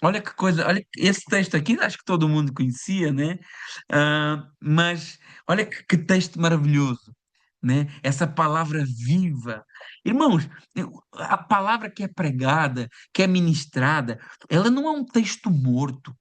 Olha que coisa, olha esse texto aqui, acho que todo mundo conhecia, né? Mas olha que texto maravilhoso, né? Essa palavra viva. Irmãos, a palavra que é pregada, que é ministrada, ela não é um texto morto,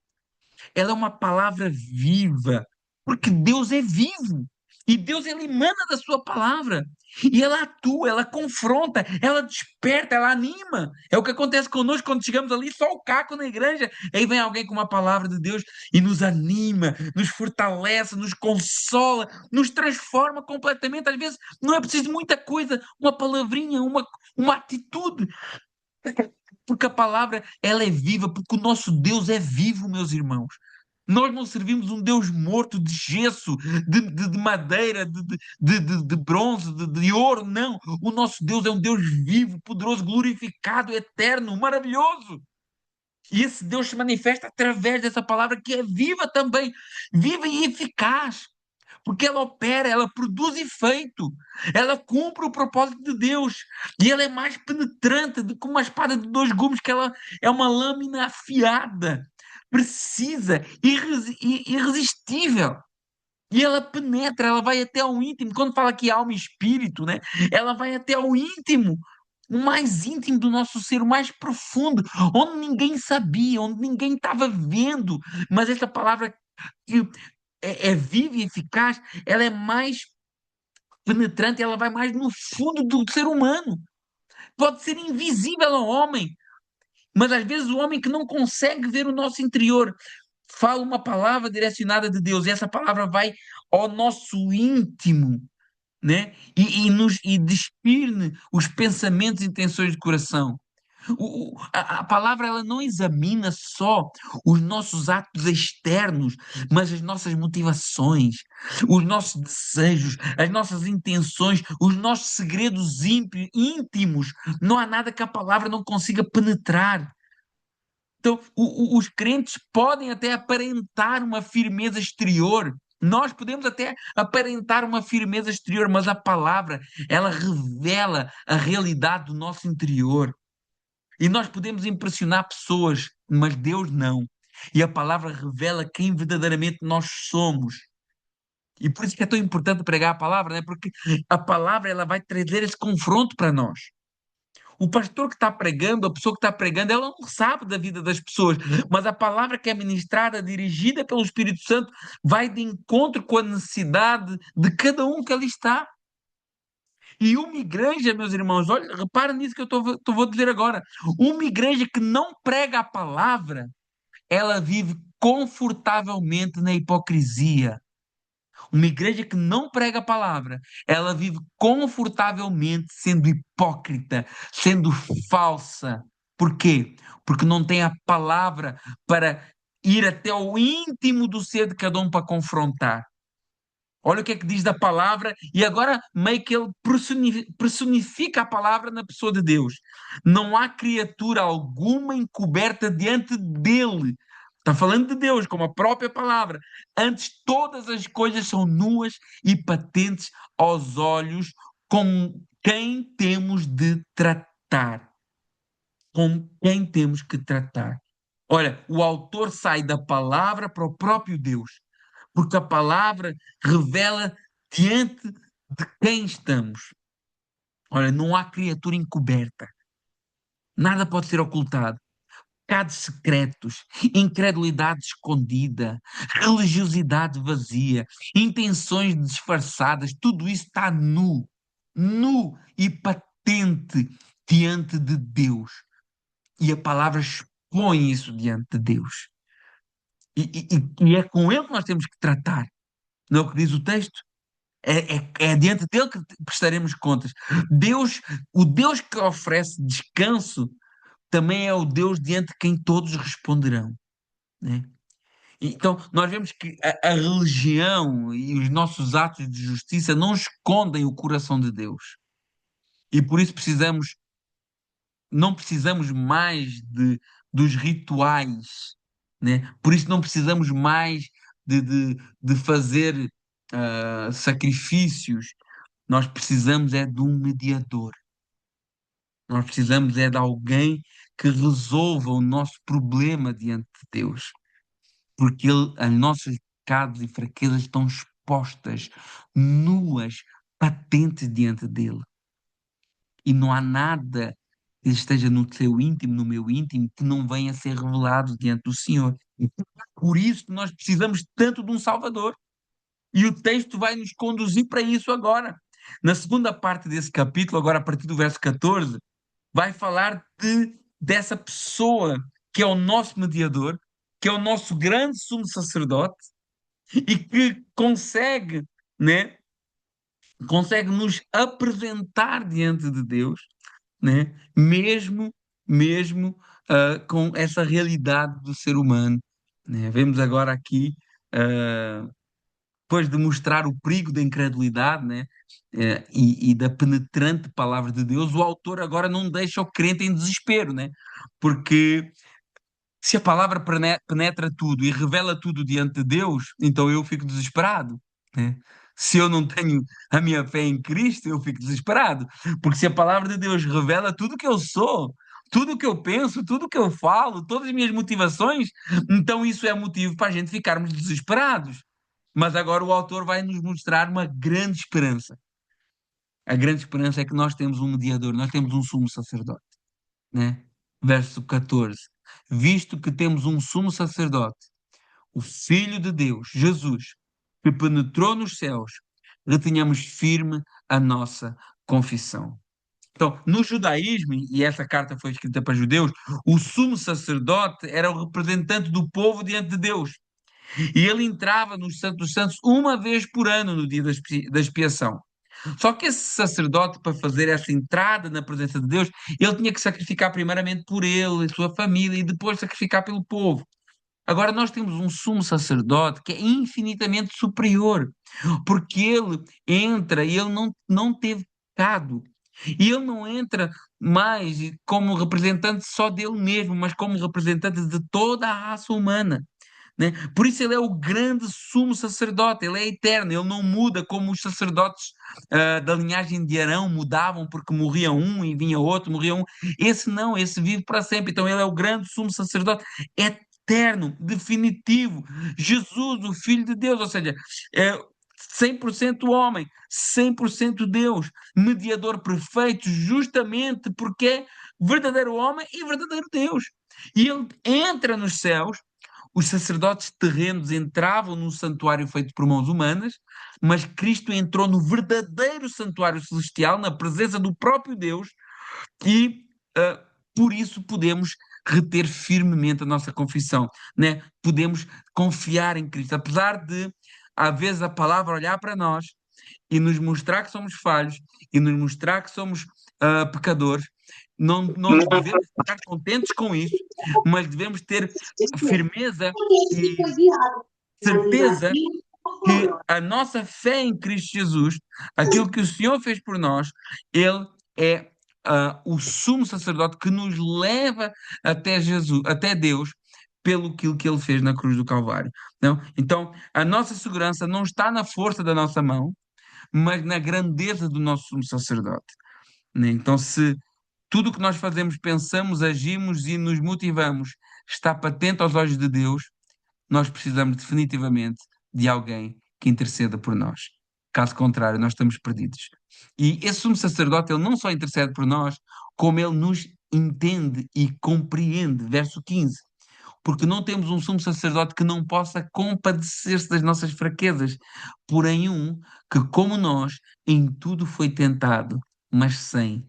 ela é uma palavra viva, porque Deus é vivo. E Deus, ele emana da sua palavra. E ela atua, ela confronta, ela desperta, ela anima. É o que acontece conosco quando chegamos ali, só o caco na igreja. Aí vem alguém com uma palavra de Deus e nos anima, nos fortalece, nos consola, nos transforma completamente. Às vezes não é preciso muita coisa, uma palavrinha, uma atitude. Porque a palavra, ela é viva, porque o nosso Deus é vivo, meus irmãos. Nós não servimos um Deus morto de gesso, de madeira, de bronze, de ouro, não. O nosso Deus é um Deus vivo, poderoso, glorificado, eterno, maravilhoso. E esse Deus se manifesta através dessa palavra que é viva também, viva e eficaz, porque ela opera, ela produz efeito, ela cumpre o propósito de Deus, e ela é mais penetrante do que uma espada de dois gumes, que ela é uma lâmina afiada, precisa, irresistível. E ela penetra, ela vai até ao íntimo. Quando fala aqui alma e espírito, né? Ela vai até ao íntimo, o mais íntimo do nosso ser, o mais profundo, onde ninguém sabia, onde ninguém estava vendo. Mas essa palavra que é viva e eficaz, ela é mais penetrante, ela vai mais no fundo do ser humano. Pode ser invisível ao homem, mas às vezes o homem que não consegue ver o nosso interior fala uma palavra direcionada de Deus, e essa palavra vai ao nosso íntimo, né? E despir-ne os pensamentos e intenções de coração. A palavra, ela não examina só os nossos atos externos, mas as nossas motivações, os nossos desejos, as nossas intenções, os nossos segredos íntimos. Não há nada que a palavra não consiga penetrar. Então, os crentes podem até aparentar uma firmeza exterior. Nós podemos até aparentar uma firmeza exterior, mas a palavra, ela revela a realidade do nosso interior. E nós podemos impressionar pessoas, mas Deus não. E a palavra revela quem verdadeiramente nós somos. E por isso que é tão importante pregar a palavra, né? Porque a palavra, ela vai trazer esse confronto para nós. O pastor que está pregando, a pessoa que está pregando, ela não sabe da vida das pessoas, mas a palavra que é ministrada, dirigida pelo Espírito Santo, vai de encontro com a necessidade de cada um que ali está. E uma igreja, meus irmãos, olha, repara nisso que vou dizer agora. Uma igreja que não prega a palavra, ela vive confortavelmente na hipocrisia. Uma igreja que não prega a palavra, ela vive confortavelmente sendo hipócrita, sendo falsa. Por quê? Porque não tem a palavra para ir até o íntimo do ser de cada um para confrontar. Olha o que é que diz da palavra, e agora meio que ele personifica a palavra na pessoa de Deus. Não há criatura alguma encoberta diante dele. Está falando de Deus, como a própria palavra. Antes, todas as coisas são nuas e patentes aos olhos, com quem temos de tratar. Com quem temos que tratar. Olha, o autor sai da palavra para o próprio Deus, porque a palavra revela diante de quem estamos. Olha, não há criatura encoberta, nada pode ser ocultado. Pecados secretos, incredulidade escondida, religiosidade vazia, intenções disfarçadas, tudo isso está nu, nu e patente diante de Deus. E a palavra expõe isso diante de Deus. E é com ele que nós temos que tratar. Não é o que diz o texto? É diante dele que prestaremos contas. Deus, o Deus que oferece descanso, também é o Deus diante de quem todos responderão, né? Então, nós vemos que a religião e os nossos atos de justiça não escondem o coração de Deus. E por isso não precisamos mais dos rituais, né? Por isso não precisamos mais de fazer sacrifícios. Nós precisamos é de um mediador. Nós precisamos é de alguém que resolva o nosso problema diante de Deus. Porque as nossas pecados e fraquezas estão expostas, nuas, patentes diante dele. E não há nada que esteja no seu íntimo, no meu íntimo, que não venha a ser revelado diante do Senhor. Por isso nós precisamos tanto de um Salvador. E o texto vai nos conduzir para isso agora. Na segunda parte desse capítulo, agora a partir do verso 14, vai falar dessa pessoa que é o nosso mediador, que é o nosso grande sumo sacerdote e que né, consegue nos apresentar diante de Deus, né, mesmo com essa realidade do ser humano, né? Vemos agora aqui ah, depois de mostrar o perigo da incredulidade, né, e da penetrante palavra de Deus, o autor agora não deixa o crente em desespero, né? Porque se a palavra penetra tudo e revela tudo diante de Deus, então eu fico desesperado, né? Se eu não tenho a minha fé em Cristo, eu fico desesperado. Porque se a palavra de Deus revela tudo o que eu sou, tudo o que eu penso, tudo o que eu falo, todas as minhas motivações, então isso é motivo para a gente ficarmos desesperados. Mas agora o autor vai nos mostrar uma grande esperança. A grande esperança é que nós temos um mediador, nós temos um sumo sacerdote, né? Verso 14. Visto que temos um sumo sacerdote, o Filho de Deus, Jesus, que penetrou nos céus, retenhamos firme a nossa confissão. Então, no judaísmo, e essa carta foi escrita para judeus, o sumo sacerdote era o representante do povo diante de Deus. E ele entrava no Santo dos Santos uma vez por ano, no dia da expiação. Só que esse sacerdote, para fazer essa entrada na presença de Deus, ele tinha que sacrificar primeiramente por ele, a sua família, e depois sacrificar pelo povo. Agora nós temos um sumo sacerdote que é infinitamente superior, porque ele entra e ele não teve pecado. E ele não entra mais como representante só dele mesmo, mas como representante de toda a raça humana, né? Por isso ele é o grande sumo sacerdote, ele é eterno, ele não muda como os sacerdotes da linhagem de Arão mudavam porque morria um e vinha outro, morria um. Esse não, esse vive para sempre. Então ele é o grande sumo sacerdote eterno, definitivo. Jesus, o Filho de Deus, ou seja, é 100% homem, 100% Deus, mediador perfeito, justamente porque é verdadeiro homem e verdadeiro Deus. E ele entra nos céus. Os sacerdotes terrenos entravam no santuário feito por mãos humanas, mas Cristo entrou no verdadeiro santuário celestial, na presença do próprio Deus, e por isso podemos reter firmemente a nossa confissão, né? Podemos confiar em Cristo, apesar de às vezes a palavra olhar para nós e nos mostrar que somos falhos e nos mostrar que somos pecadores. Não devemos ficar contentes com isso, mas devemos ter firmeza e certeza que a nossa fé em Cristo Jesus, aquilo que o Senhor fez por nós, Ele é o sumo sacerdote que nos leva até Jesus, até Deus, pelo aquilo que Ele fez na cruz do Calvário. Não? Então, a nossa segurança não está na força da nossa mão, mas na grandeza do nosso sumo sacerdote. Né? Então, se tudo o que nós fazemos, pensamos, agimos e nos motivamos está patente aos olhos de Deus, nós precisamos definitivamente de alguém que interceda por nós. Caso contrário, nós estamos perdidos. E esse sumo sacerdote, ele não só intercede por nós, como ele nos entende e compreende. Verso 15. Porque não temos um sumo sacerdote que não possa compadecer-se das nossas fraquezas, porém um que, como nós, em tudo foi tentado, mas sem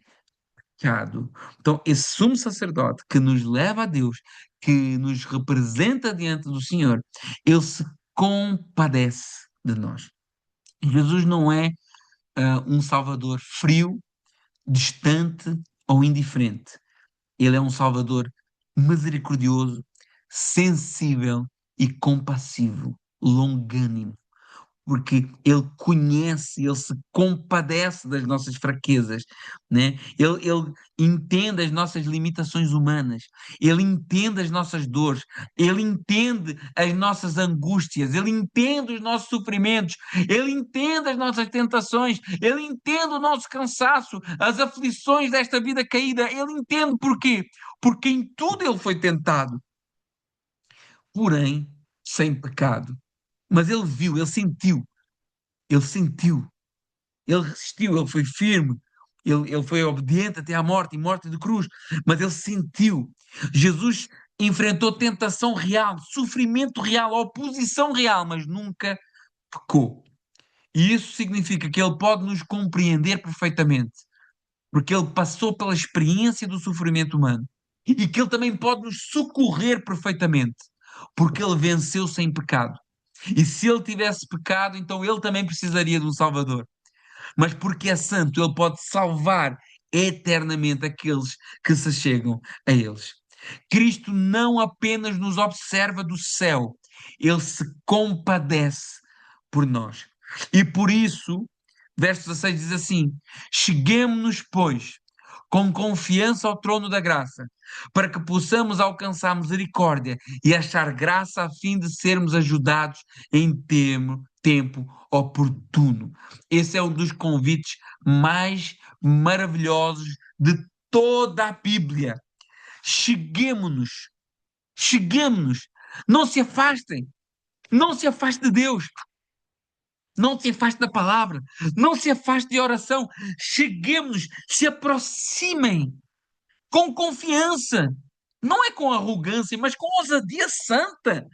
pecado. Então, esse sumo sacerdote que nos leva a Deus, que nos representa diante do Senhor, ele se compadece de nós. Jesus não é um Salvador frio, distante ou indiferente. Ele é um Salvador misericordioso, sensível e compassivo, longânimo, porque ele conhece, ele se compadece das nossas fraquezas, né? Ele entende as nossas limitações humanas, ele entende as nossas dores, ele entende as nossas angústias, ele entende os nossos sofrimentos, ele entende as nossas tentações, ele entende o nosso cansaço, as aflições desta vida caída, ele entende porquê? Porque em tudo ele foi tentado, porém sem pecado. Mas ele viu, ele sentiu, ele resistiu, ele foi firme, ele foi obediente até à morte e morte de cruz, mas ele sentiu. Jesus enfrentou tentação real, sofrimento real, oposição real, mas nunca pecou. E isso significa que ele pode nos compreender perfeitamente, porque ele passou pela experiência do sofrimento humano e que ele também pode nos socorrer perfeitamente, porque ele venceu sem pecado. E se ele tivesse pecado, então ele também precisaria de um Salvador. Mas porque é santo, ele pode salvar eternamente aqueles que se chegam a eles. Cristo não apenas nos observa do céu, ele se compadece por nós. E por isso, verso 16 diz assim: cheguemo-nos, pois, com confiança ao trono da graça, para que possamos alcançar misericórdia e achar graça a fim de sermos ajudados em tempo oportuno. Esse é um dos convites mais maravilhosos de toda a Bíblia. Cheguemo-nos, cheguemo-nos. Não se afastem, não se afaste de Deus, não se afaste da palavra, não se afaste de oração. Cheguemos, se aproximem com confiança. Não é com arrogância, mas com ousadia santa.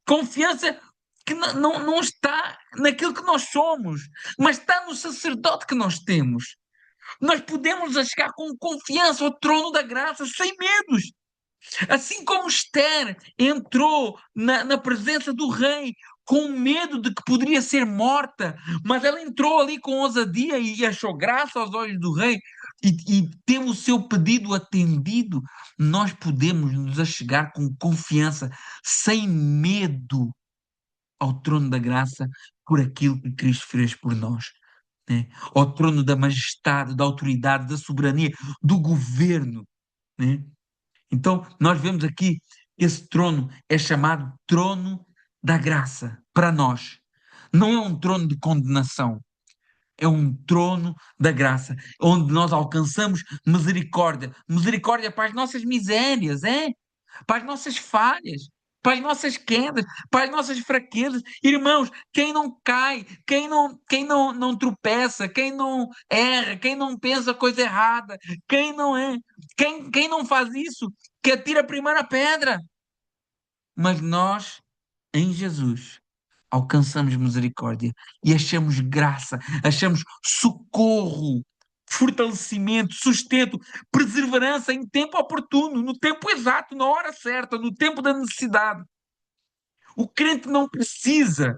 Confiança que não está naquilo que nós somos, mas está no sacerdote que nós temos. Nós podemos chegar com confiança ao trono da graça, sem medos. Assim como Esther entrou na presença do rei com medo de que poderia ser morta, mas ela entrou ali com ousadia e achou graça aos olhos do rei e teve o seu pedido atendido, nós podemos nos achegar com confiança, sem medo, ao trono da graça por aquilo que Cristo fez por nós. Né? Ao trono da majestade, da autoridade, da soberania, do governo. Né? Então, nós vemos aqui, esse trono é chamado trono da graça para nós. Não é um trono de condenação, é um trono da graça, onde nós alcançamos misericórdia. Misericórdia para as nossas misérias, para as nossas falhas, para as nossas quedas, para as nossas fraquezas. Irmãos, quem não cai, quem não tropeça, quem não erra, quem não pensa coisa errada, quem não faz isso, que atira a primeira pedra. Mas nós, em Jesus, alcançamos misericórdia e achamos graça, achamos socorro, fortalecimento, sustento, perseverança em tempo oportuno, no tempo exato, na hora certa, no tempo da necessidade. O crente não precisa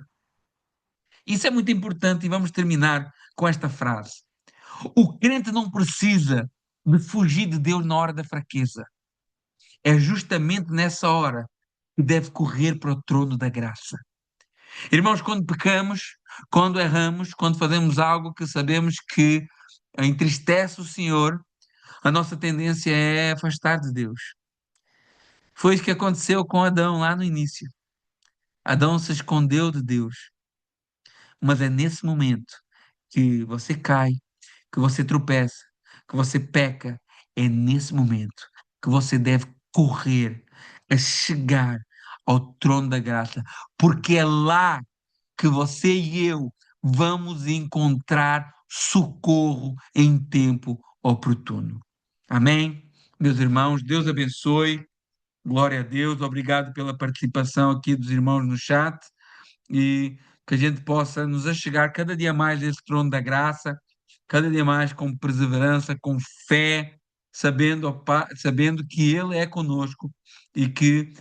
Isso é muito importante e vamos terminar com esta frase. O crente não precisa de fugir de Deus na hora da fraqueza. É justamente nessa hora que deve correr para o trono da graça. Irmãos, quando pecamos, quando erramos, quando fazemos algo que sabemos que entristece o Senhor, a nossa tendência é afastar de Deus. Foi isso que aconteceu com Adão lá no início. Adão se escondeu de Deus. Mas é nesse momento que você cai, que você tropeça, que você peca, é nesse momento que você deve correr a chegar ao trono da graça, porque é lá que você e eu vamos encontrar socorro em tempo oportuno. Amém? Meus irmãos, Deus abençoe. Glória a Deus. Obrigado pela participação aqui dos irmãos no chat e que a gente possa nos achegar cada dia mais desse trono da graça, cada dia mais com perseverança, com fé, sabendo, sabendo que Ele é conosco e que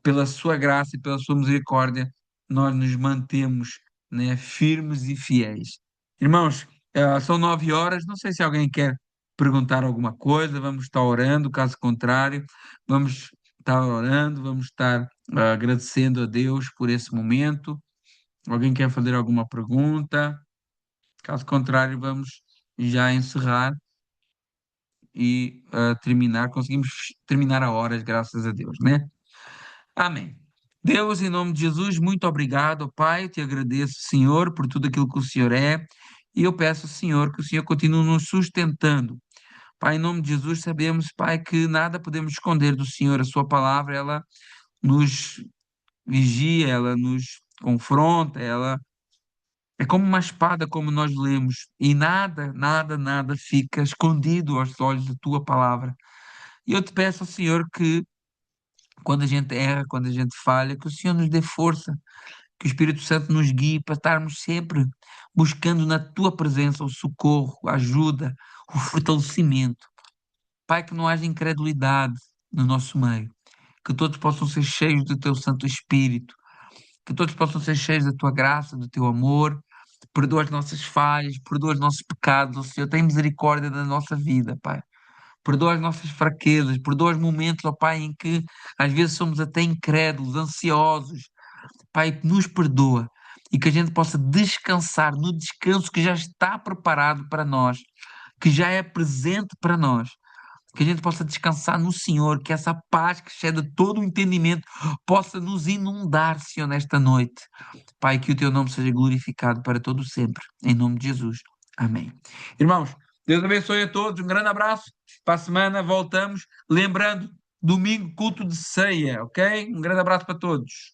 pela sua graça e pela sua misericórdia nós nos mantemos, né, firmes e fiéis. Irmãos, são 9 horas, não sei se alguém quer perguntar alguma coisa, vamos estar orando, caso contrário, vamos estar orando, vamos estar agradecendo a Deus por esse momento. Alguém quer fazer alguma pergunta? Caso contrário, vamos já encerrar e terminar. Conseguimos terminar a horas, graças a Deus, né? Amém. Deus, em nome de Jesus, muito obrigado, ó Pai. Eu te agradeço, Senhor, por tudo aquilo que o Senhor é. E eu peço, Senhor, que o Senhor continue nos sustentando. Pai, em nome de Jesus, sabemos, Pai, que nada podemos esconder do Senhor. A Sua palavra, ela nos vigia, ela nos confronta, ela é como uma espada, como nós lemos, e nada, nada, nada fica escondido aos olhos da tua palavra. E eu te peço, Senhor, que quando a gente erra, quando a gente falha, que o Senhor nos dê força, que o Espírito Santo nos guie para estarmos sempre buscando na tua presença o socorro, a ajuda, o fortalecimento. Pai, que não haja incredulidade no nosso meio, que todos possam ser cheios do teu Santo Espírito, que todos possam ser cheios da tua graça, do teu amor. Perdoa as nossas falhas, perdoa os nossos pecados, ó Senhor, tem misericórdia da nossa vida, Pai. Perdoa as nossas fraquezas, perdoa os momentos, ó Pai, em que às vezes somos até incrédulos, ansiosos. Pai, nos perdoa e que a gente possa descansar no descanso que já está preparado para nós, que já é presente para nós. Que a gente possa descansar no Senhor, que essa paz que excede todo o entendimento possa nos inundar, Senhor, nesta noite. Pai, que o teu nome seja glorificado para todo sempre. Em nome de Jesus. Amém. Irmãos, Deus abençoe a todos. Um grande abraço. Para a semana voltamos. Lembrando, domingo, culto de ceia, ok? Um grande abraço para todos.